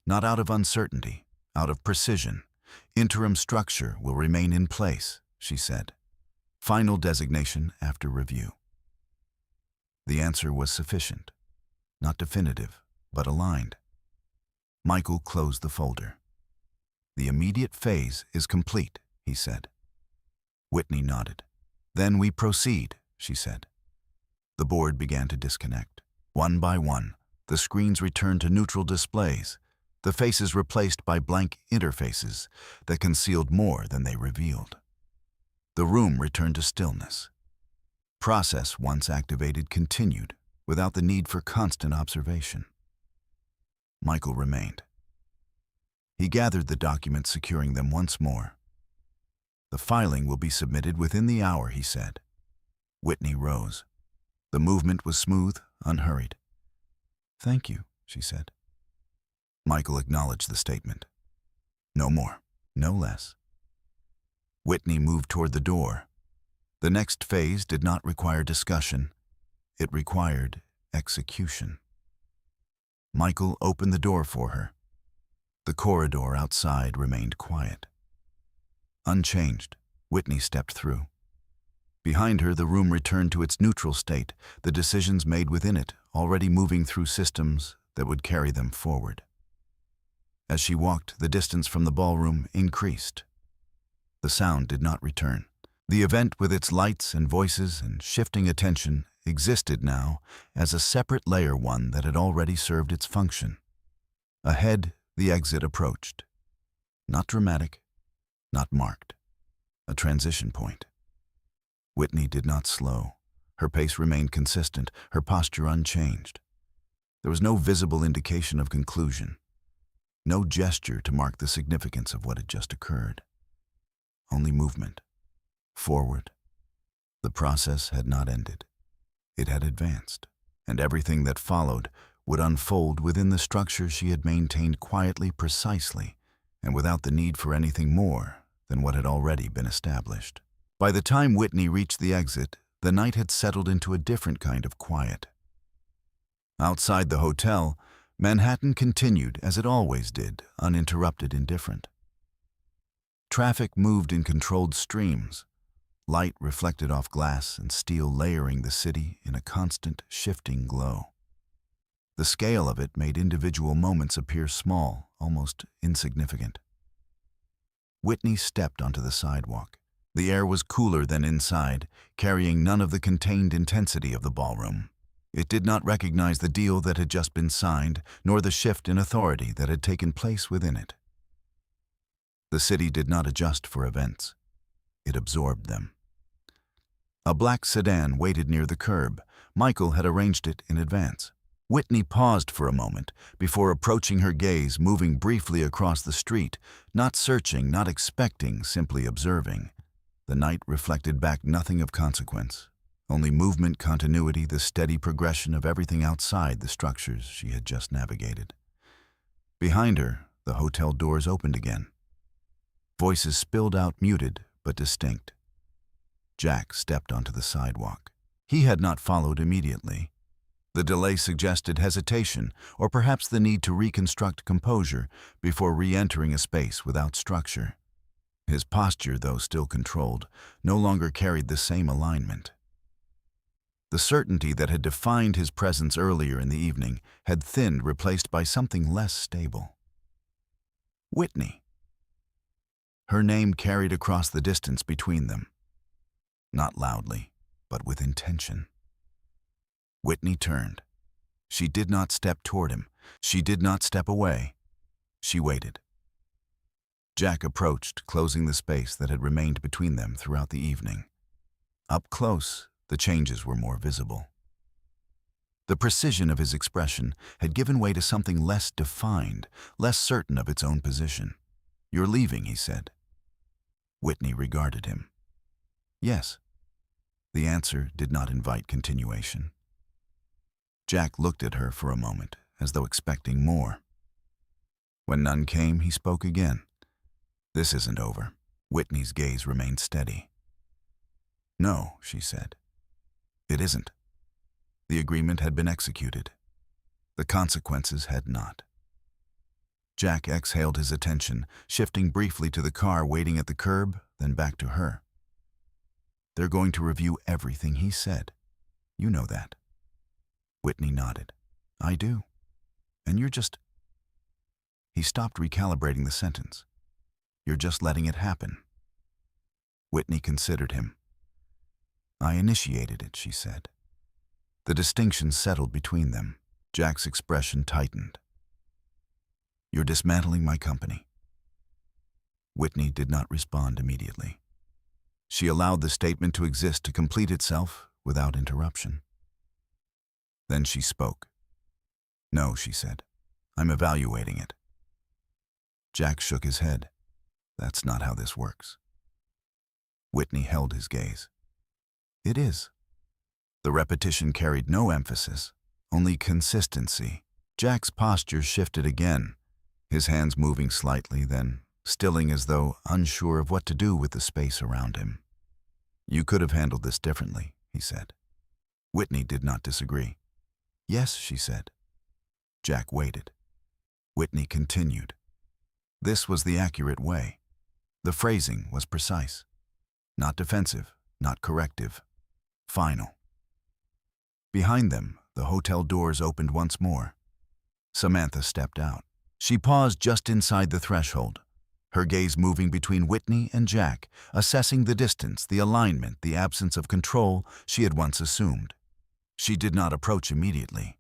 not out of uncertainty, out of precision. Interim structure will remain in place, she said. Final designation after review. The answer was sufficient, not definitive, but aligned. Michael closed the folder. The immediate phase is complete, he said. Whitney nodded. Then we proceed, she said. The board began to disconnect. One by one, the screens returned to neutral displays, the faces replaced by blank interfaces that concealed more than they revealed. The room returned to stillness. Process, once activated, continued without the need for constant observation. Michael remained. He gathered the documents, securing them once more. The filing will be submitted within the hour, he said. Whitney rose. The movement was smooth, unhurried. Thank you, she said. Michael acknowledged the statement. No more, no less. Whitney moved toward the door. The next phase did not require discussion. It required execution. Michael opened the door for her. The corridor outside remained quiet. Unchanged, Whitney stepped through. Behind her, the room returned to its neutral state, the decisions made within it already moving through systems that would carry them forward. As she walked, the distance from the ballroom increased. The sound did not return. The event, with its lights and voices and shifting attention, existed now as a separate layer, one that had already served its function. Ahead, the exit approached. Not dramatic, not marked. A transition point. Whitney did not slow. Her pace remained consistent, her posture unchanged. There was no visible indication of conclusion, no gesture to mark the significance of what had just occurred. only movement. Forward. The process had not ended. It had advanced, and everything that followed would unfold within the structure she had maintained quietly, precisely, and without the need for anything more than what had already been established. By the time Whitney reached the exit, the night had settled into a different kind of quiet. Outside the hotel, Manhattan continued as it always did, uninterrupted, indifferent. Traffic moved in controlled streams, light reflected off glass and steel layering the city in a constant, shifting glow. The scale of it made individual moments appear small, almost insignificant. Whitney stepped onto the sidewalk. The air was cooler than inside, carrying none of the contained intensity of the ballroom. It did not recognize the deal that had just been signed, nor the shift in authority that had taken place within it. The city did not adjust for events. It absorbed them. A black sedan waited near the curb. Michael had arranged it in advance. Whitney paused for a moment before approaching her gaze, moving briefly across the street, not searching, not expecting, simply observing. The night reflected back nothing of consequence, only movement, continuity, the steady progression of everything outside the structures she had just navigated. Behind her, the hotel doors opened again. Voices spilled out, muted but distinct. Jack stepped onto the sidewalk. He had not followed immediately. The delay suggested hesitation, or perhaps the need to reconstruct composure before re-entering a space without structure. His posture, though still controlled, no longer carried the same alignment. The certainty that had defined his presence earlier in the evening had thinned, replaced by something less stable. Whitney. Her name carried across the distance between them. Not loudly, but with intention. Whitney turned. She did not step toward him. She did not step away. She waited. Jack approached, closing the space that had remained between them throughout the evening. Up close, the changes were more visible. The precision of his expression had given way to something less defined, less certain of its own position. "You're leaving," he said. Whitney regarded him. "Yes." The answer did not invite continuation. Jack looked at her for a moment, as though expecting more. When none came, he spoke again. "This isn't over." Whitney's gaze remained steady. "No," she said. "It isn't." The agreement had been executed. The consequences had not. Jack exhaled his attention, shifting briefly to the car waiting at the curb, then back to her. "They're going to review everything he said. You know that." Whitney nodded. "I do. And you're just—" He stopped, recalibrating the sentence. "You're just letting it happen." Whitney considered him. "I initiated it," she said. The distinction settled between them. Jack's expression tightened. "You're dismantling my company." Whitney did not respond immediately. She allowed the statement to exist, to complete itself without interruption. Then she spoke. "No," she said. "I'm evaluating it." Jack shook his head. "That's not how this works." Whitney held his gaze. "It is." The repetition carried no emphasis, only consistency. Jack's posture shifted again, his hands moving slightly, then stilling as though unsure of what to do with the space around him. "You could have handled this differently," he said. Whitney did not disagree. "Yes," she said. Jack waited. Whitney continued. This was the accurate way. The phrasing was precise. Not defensive, not corrective. Final. Behind them, the hotel doors opened once more. Samantha stepped out. She paused just inside the threshold, her gaze moving between Whitney and Jack, assessing the distance, the alignment, the absence of control she had once assumed. She did not approach immediately.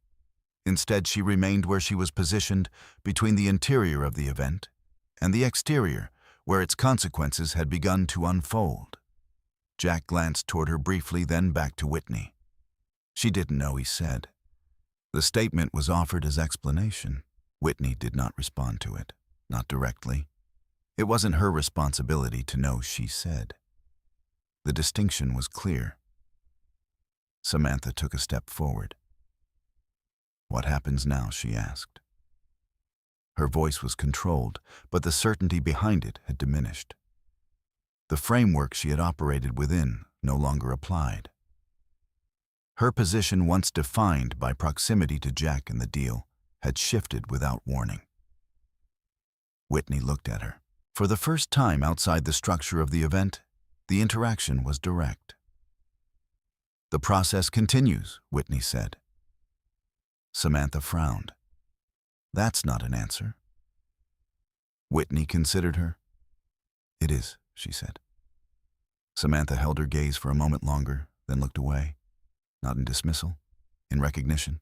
Instead, she remained where she was positioned, between the interior of the event and the exterior, where its consequences had begun to unfold. Jack glanced toward her briefly, then back to Whitney. She didn't know, he said. The statement was offered as explanation. Whitney did not respond to it, not directly. It wasn't her responsibility to know, she said. The distinction was clear. Samantha took a step forward. "What happens now?" she asked. Her voice was controlled, but the certainty behind it had diminished. The framework she had operated within no longer applied. Her position, once defined by proximity to Jack and the deal, had shifted without warning. Whitney looked at her. For the first time outside the structure of the event, the interaction was direct. "The process continues," Whitney said. Samantha frowned. "That's not an answer." Whitney considered her. "It is," she said. Samantha held her gaze for a moment longer, then looked away, not in dismissal, in recognition.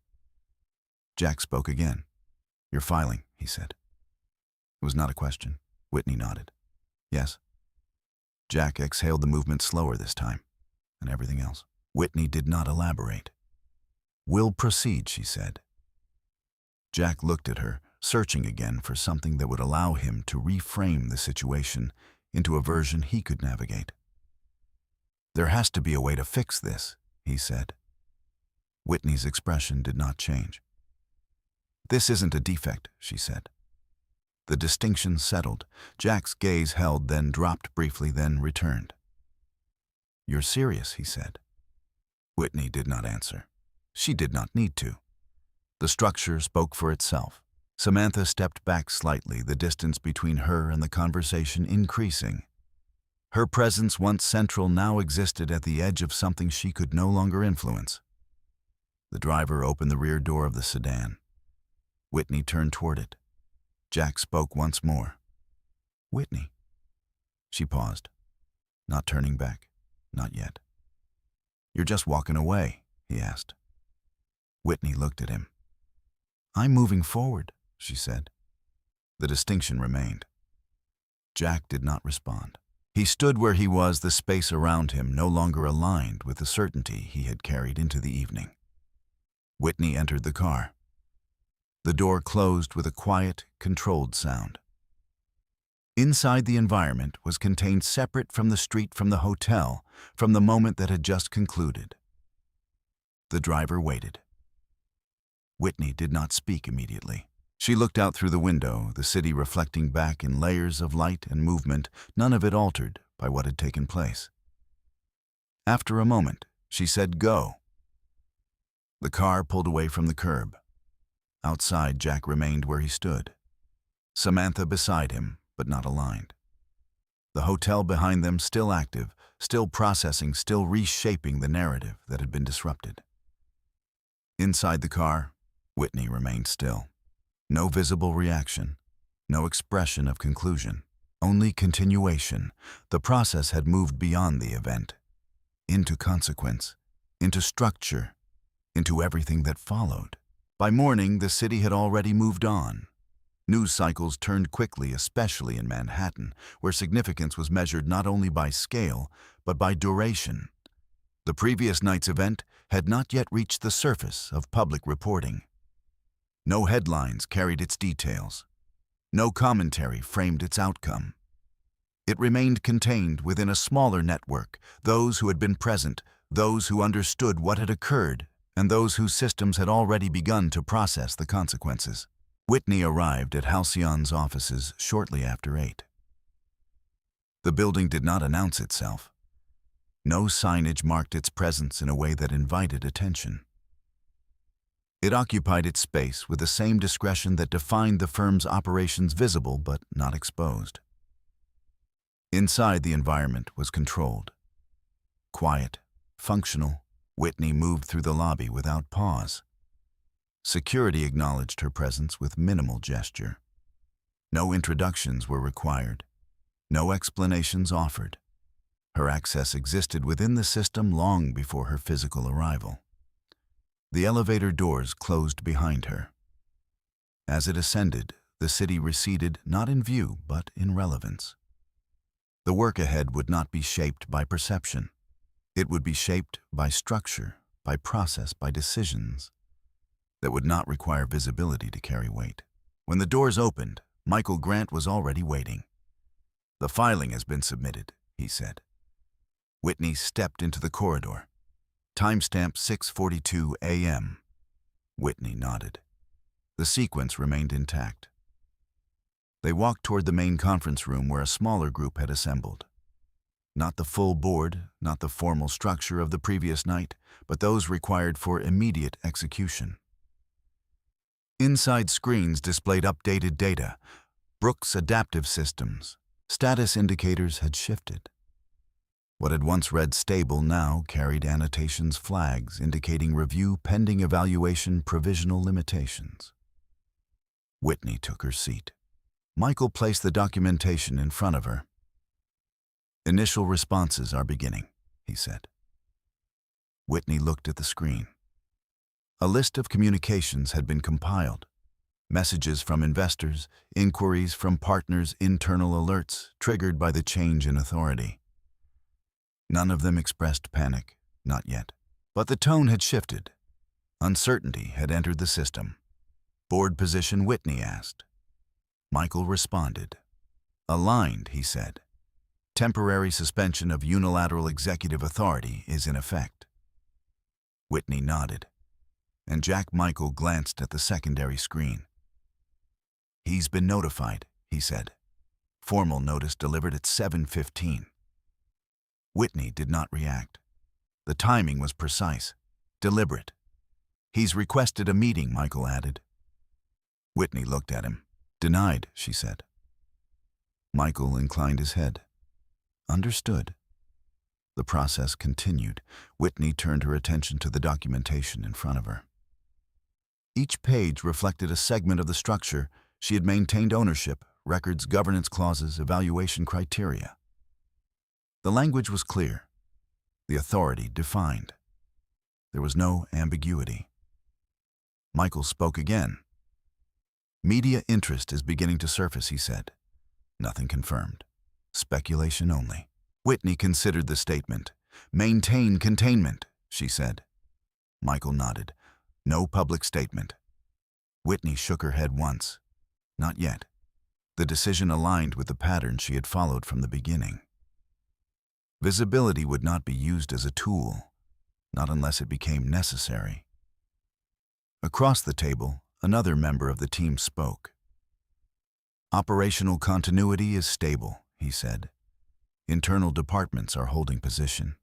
Jack spoke again. "You're filing," he said. It was not a question. Whitney nodded. "Yes." Jack exhaled, the movement slower this time, and everything else. Whitney did not elaborate. "We'll proceed," she said. Jack looked at her, searching again for something that would allow him to reframe the situation into a version he could navigate. "There has to be a way to fix this," he said. Whitney's expression did not change. "This isn't a defect," she said. The distinction settled. Jack's gaze held, then dropped briefly, then returned. "You're serious," he said. Whitney did not answer. She did not need to. The structure spoke for itself. Samantha stepped back slightly, the distance between her and the conversation increasing. Her presence, once central, now existed at the edge of something she could no longer influence. The driver opened the rear door of the sedan. Whitney turned toward it. Jack spoke once more. "Whitney." She paused, not turning back, not yet. "You're just walking away?" he asked. Whitney looked at him. "I'm moving forward," she said. The distinction remained. Jack did not respond. He stood where he was, the space around him no longer aligned with the certainty he had carried into the evening. Whitney entered the car. The door closed with a quiet, controlled sound. Inside, the environment was contained separate from the street, from the hotel, from the moment that had just concluded. The driver waited. Whitney did not speak immediately. She looked out through the window, the city reflecting back in layers of light and movement, none of it altered by what had taken place. After a moment, she said, "Go." The car pulled away from the curb. Outside, Jack remained where he stood. Samantha beside him, but not aligned. The hotel behind them still active, still processing, still reshaping the narrative that had been disrupted. Inside the car, Whitney remained still. No visible reaction, no expression of conclusion, only continuation. The process had moved beyond the event, into consequence, into structure, into everything that followed. By morning, the city had already moved on. News cycles turned quickly, especially in Manhattan, where significance was measured not only by scale, but by duration. The previous night's event had not yet reached the surface of public reporting. No headlines carried its details. No commentary framed its outcome. It remained contained within a smaller network, those who had been present, those who understood what had occurred, and those whose systems had already begun to process the consequences. Whitney arrived at Halcyon's offices shortly after 8. The building did not announce itself. No signage marked its presence in a way that invited attention. It occupied its space with the same discretion that defined the firm's operations, visible but not exposed. Inside, the environment was controlled. Quiet, functional, Whitney moved through the lobby without pause. Security acknowledged her presence with minimal gesture. No introductions were required. No explanations offered. Her access existed within the system long before her physical arrival. The elevator doors closed behind her. As it ascended, the city receded not in view, but in relevance. The work ahead would not be shaped by perception. It would be shaped by structure, by process, by decisions that would not require visibility to carry weight. When the doors opened, Michael Grant was already waiting. "The filing has been submitted," he said. Whitney stepped into the corridor. Timestamp 6:42 a.m. Whitney nodded. The sequence remained intact. They walked toward the main conference room where a smaller group had assembled. Not the full board, not the formal structure of the previous night, but those required for immediate execution. Inside screens displayed updated data. Brooks' adaptive systems. Status indicators had shifted. What had once read stable now carried annotations flags indicating review pending evaluation provisional limitations. Whitney took her seat. Michael placed the documentation in front of her. "Initial responses are beginning," he said. Whitney looked at the screen. A list of communications had been compiled. Messages from investors, inquiries from partners, internal alerts triggered by the change in authority. None of them expressed panic, not yet. But the tone had shifted. Uncertainty had entered the system. "Board position," Whitney asked. Michael responded. "Aligned," he said. "Temporary suspension of unilateral executive authority is in effect." Whitney nodded, and Jack Michael glanced at the secondary screen. "He's been notified," he said. Formal notice delivered at 7:15. Whitney did not react. The timing was precise, deliberate. "He's requested a meeting," Michael added. Whitney looked at him. "Denied," she said. Michael inclined his head. "Understood." The process continued. Whitney turned her attention to the documentation in front of her. Each page reflected a segment of the structure. She had maintained ownership, records, governance clauses, evaluation criteria. The language was clear. The authority defined. There was no ambiguity. Michael spoke again. "Media interest is beginning to surface," he said. "Nothing confirmed. Speculation only." Whitney considered the statement. "Maintain containment," she said. Michael nodded. "No public statement." Whitney shook her head once. Not yet. The decision aligned with the pattern she had followed from the beginning. Visibility would not be used as a tool, not unless it became necessary. Across the table, another member of the team spoke. "Operational continuity is stable," he said. "Internal departments are holding position.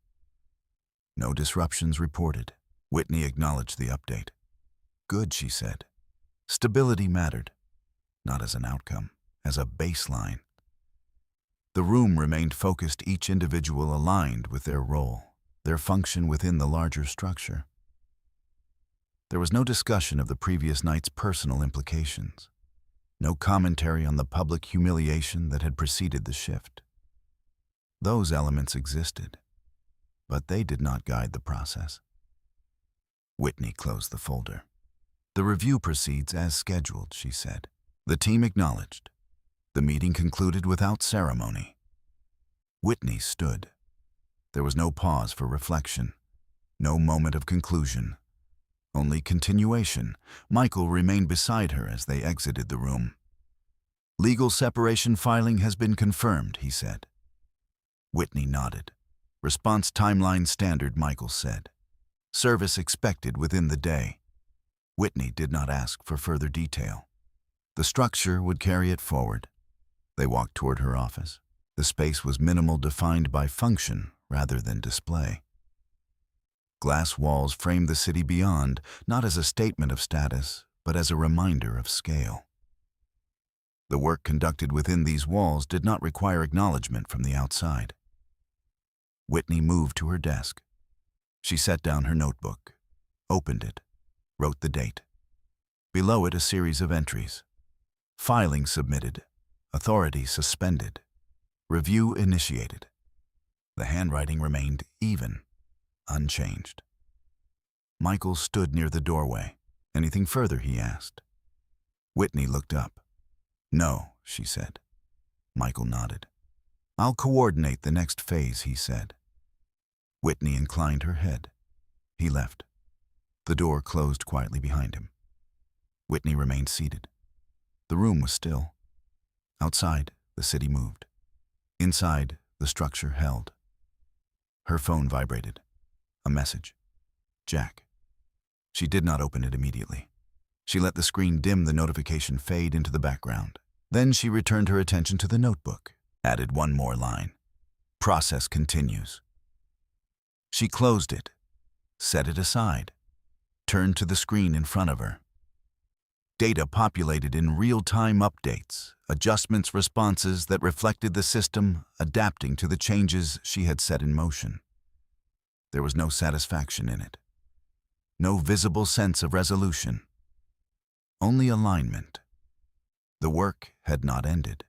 No disruptions reported." Whitney acknowledged the update. "Good," she said. Stability mattered, not as an outcome, as a baseline. The room remained focused, each individual aligned with their role, their function within the larger structure. There was no discussion of the previous night's personal implications, no commentary on the public humiliation that had preceded the shift. Those elements existed, but they did not guide the process. Whitney closed the folder. "The review proceeds as scheduled," she said. The team acknowledged. The meeting concluded without ceremony. Whitney stood. There was no pause for reflection, no moment of conclusion, only continuation. Michael remained beside her as they exited the room. "Legal separation filing has been confirmed," he said. Whitney nodded. "Response timeline standard," Michael said. "Service expected within the day." Whitney did not ask for further detail. The structure would carry it forward. They walked toward her office. The space was minimal, defined by function rather than display. Glass walls framed the city beyond, not as a statement of status, but as a reminder of scale. The work conducted within these walls did not require acknowledgement from the outside. Whitney moved to her desk. She set down her notebook, opened it, wrote the date. Below it, a series of entries. Filing submitted. Authority suspended. Review initiated. The handwriting remained even, unchanged. Michael stood near the doorway. "Anything further?" he asked. Whitney looked up. "No," she said. Michael nodded. "I'll coordinate the next phase," he said. Whitney inclined her head. He left. The door closed quietly behind him. Whitney remained seated. The room was still. Outside, the city moved. Inside, the structure held. Her phone vibrated. A message. Jack. She did not open it immediately. She let the screen dim, the notification fade into the background. Then she returned her attention to the notebook, added one more line. Process continues. She closed it, set it aside, turned to the screen in front of her. Data populated in real-time updates, adjustments, responses that reflected the system adapting to the changes she had set in motion. There was no satisfaction in it. No visible sense of resolution. Only alignment. The work had not ended.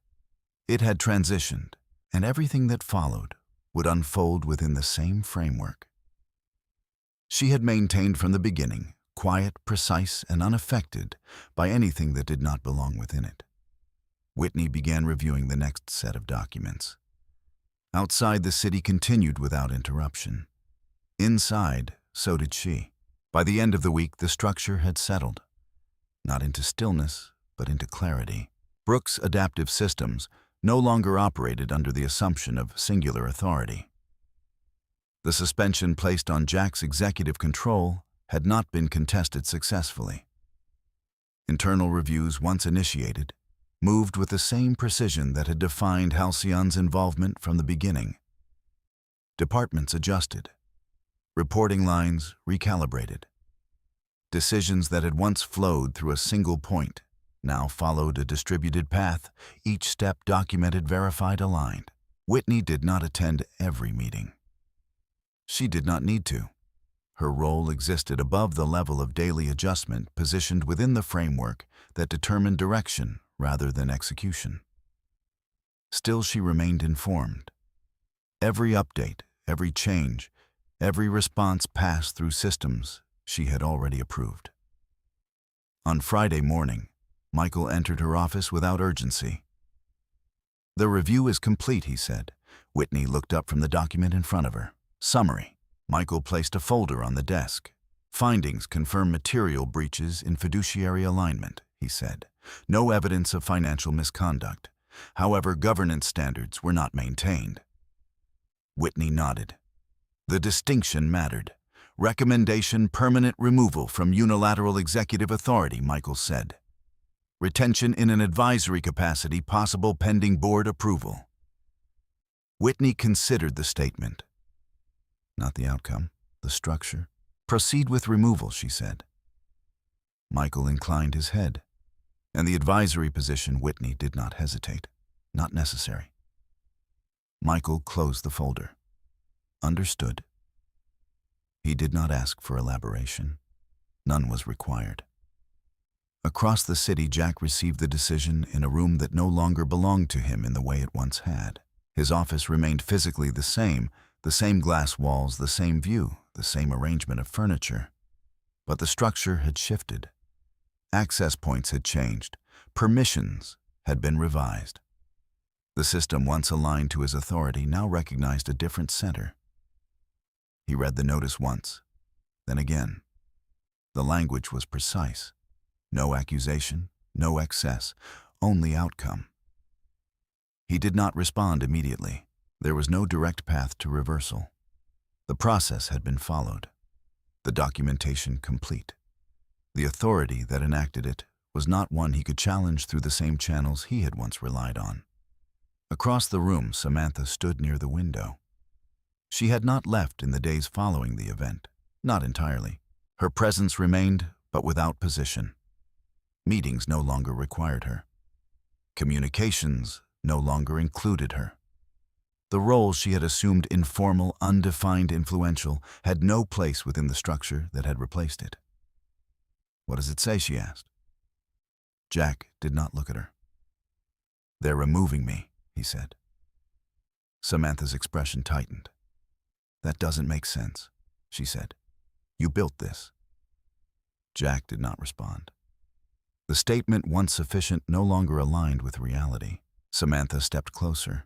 It had transitioned, and everything that followed would unfold within the same framework. She had maintained from the beginning, quiet, precise, and unaffected by anything that did not belong within it. Whitney began reviewing the next set of documents. Outside, the city continued without interruption. Inside, so did she. By the end of the week, the structure had settled, not into stillness, but into clarity. Brooks' adaptive systems no longer operated under the assumption of singular authority. The suspension placed on Jack's executive control had not been contested successfully. Internal reviews, once initiated, moved with the same precision that had defined Halcyon's involvement from the beginning. Departments adjusted. Reporting lines recalibrated. Decisions that had once flowed through a single point now followed a distributed path, each step documented, verified, aligned. Whitney did not attend every meeting. She did not need to. Her role existed above the level of daily adjustment, positioned within the framework that determined direction rather than execution. Still, she remained informed. Every update, every change, every response passed through systems she had already approved. On Friday morning, Michael entered her office without urgency. "The review is complete," he said. Whitney looked up from the document in front of her. Summary. Michael placed a folder on the desk. "Findings confirm material breaches in fiduciary alignment," he said. "No evidence of financial misconduct. However, governance standards were not maintained." Whitney nodded. The distinction mattered. "Recommendation: permanent removal from unilateral executive authority," Michael said. "Retention in an advisory capacity possible pending board approval." Whitney considered the statement. Not the outcome, the structure. "Proceed with removal," she said. Michael inclined his head. And the advisory position, Whitney did not hesitate. Not necessary. Michael closed the folder. Understood. He did not ask for elaboration. None was required. Across the city, Jack received the decision in a room that no longer belonged to him in the way it once had. His office remained physically the same glass walls, the same view, the same arrangement of furniture. But the structure had shifted. Access points had changed. Permissions had been revised. The system, once aligned to his authority, now recognized a different center. He read the notice once, then again. The language was precise. No accusation, no excess, only outcome. He did not respond immediately. There was no direct path to reversal. The process had been followed. The documentation complete. The authority that enacted it was not one he could challenge through the same channels he had once relied on. Across the room, Samantha stood near the window. She had not left in the days following the event, not entirely. Her presence remained, but without position. Meetings no longer required her. Communications no longer included her. The role she had assumed, informal, undefined, influential, had no place within the structure that had replaced it. "What does it say?" she asked. Jack did not look at her. "They're removing me," he said. Samantha's expression tightened. "That doesn't make sense," she said. "You built this." Jack did not respond. The statement, once sufficient, no longer aligned with reality. Samantha stepped closer.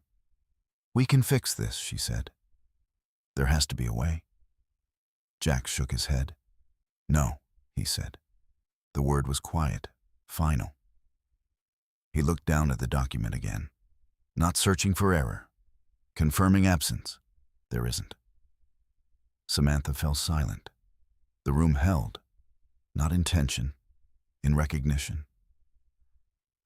"We can fix this," she said. "There has to be a way." Jack shook his head. "No," he said. The word was quiet, final. He looked down at the document again, not searching for error, confirming absence. There isn't. Samantha fell silent. The room held, not in tension, in recognition.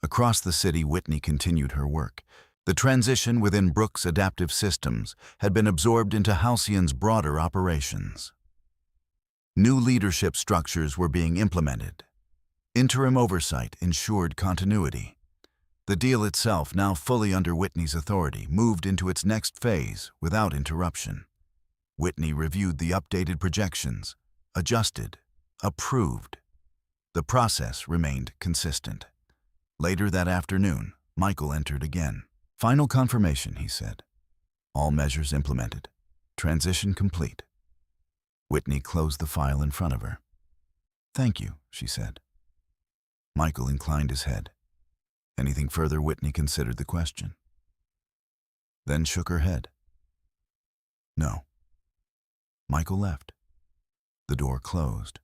Across the city, Whitney continued her work. The transition within Brooks' adaptive systems had been absorbed into Halcyon's broader operations. New leadership structures were being implemented. Interim oversight ensured continuity. The deal itself, now fully under Whitney's authority, moved into its next phase without interruption. Whitney reviewed the updated projections, adjusted, approved. The process remained consistent. Later that afternoon, Michael entered again. "Final confirmation," he said. "All measures implemented. Transition complete." Whitney closed the file in front of her. "Thank you," she said. Michael inclined his head. Anything further? Whitney considered the question. Then shook her head. "No." Michael left. The door closed.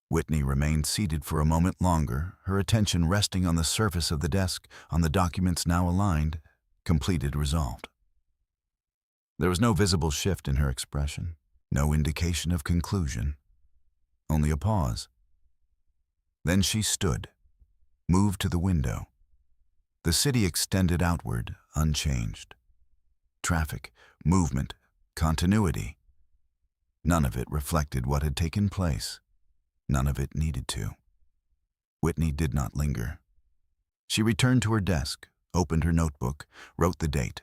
Whitney remained seated for a moment longer, her attention resting on the surface of the desk, on the documents now aligned, completed, resolved. There was no visible shift in her expression, no indication of conclusion, only a pause. Then she stood, moved to the window. The city extended outward, unchanged. Traffic, movement, continuity. None of it reflected what had taken place. None of it needed to. Whitney did not linger. She returned to her desk, opened her notebook, wrote the date.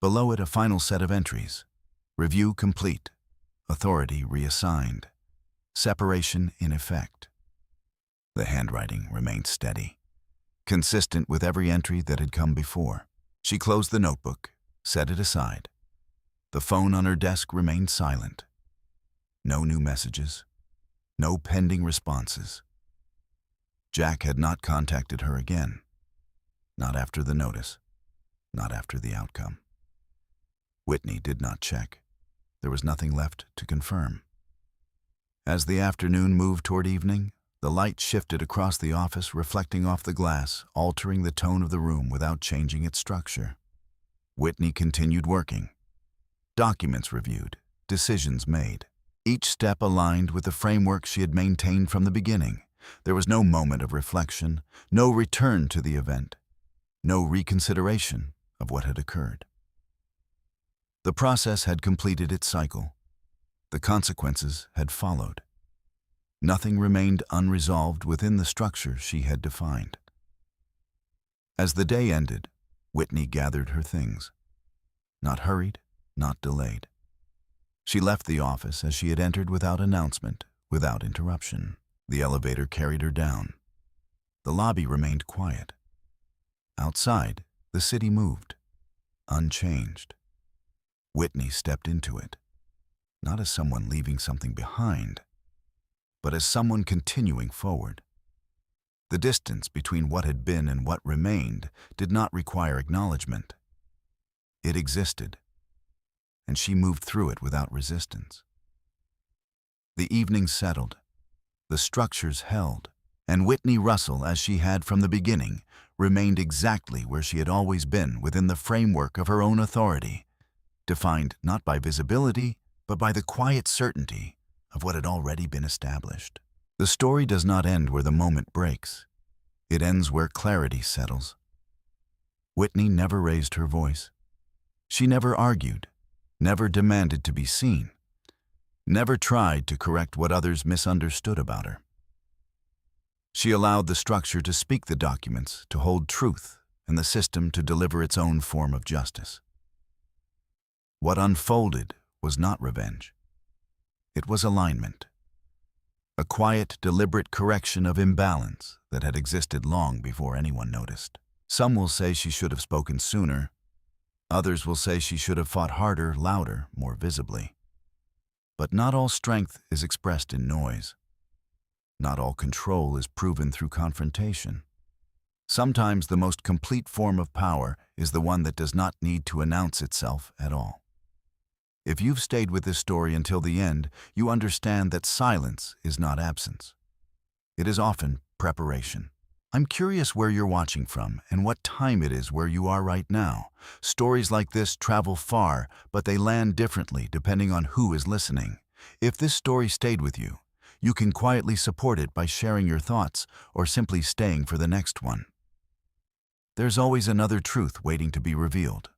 Below it, a final set of entries. Review complete. Authority reassigned. Separation in effect. The handwriting remained steady, consistent with every entry that had come before. She closed the notebook, set it aside. The phone on her desk remained silent. No new messages. No pending responses. Jack had not contacted her again. Not after the notice. Not after the outcome. Whitney did not check. There was nothing left to confirm. As the afternoon moved toward evening, the light shifted across the office, reflecting off the glass, altering the tone of the room without changing its structure. Whitney continued working. Documents reviewed, decisions made. Each step aligned with the framework she had maintained from the beginning. There was no moment of reflection, no return to the event, no reconsideration of what had occurred. The process had completed its cycle. The consequences had followed. Nothing remained unresolved within the structure she had defined. As the day ended, Whitney gathered her things. Not hurried, not delayed. She left the office as she had entered, without announcement, without interruption. The elevator carried her down. The lobby remained quiet. Outside, the city moved, unchanged. Whitney stepped into it, not as someone leaving something behind, but as someone continuing forward. The distance between what had been and what remained did not require acknowledgement. It existed, and she moved through it without resistance. The evening settled, the structures held, and Whitney Russell, as she had from the beginning, remained exactly where she had always been, within the framework of her own authority, defined not by visibility, but by the quiet certainty of what had already been established. The story does not end where the moment breaks. It ends where clarity settles. Whitney never raised her voice. She never argued, never demanded to be seen, never tried to correct what others misunderstood about her. She allowed the structure to speak, the documents to hold truth, and the system to deliver its own form of justice. What unfolded was not revenge. It was alignment. A quiet, deliberate correction of imbalance that had existed long before anyone noticed. Some will say she should have spoken sooner. Others will say she should have fought harder, louder, more visibly. But not all strength is expressed in noise. Not all control is proven through confrontation. Sometimes the most complete form of power is the one that does not need to announce itself at all. If you've stayed with this story until the end, you understand that silence is not absence. It is often preparation. I'm curious where you're watching from and what time it is where you are right now. Stories like this travel far, but they land differently depending on who is listening. If this story stayed with you, you can quietly support it by sharing your thoughts or simply staying for the next one. There's always another truth waiting to be revealed.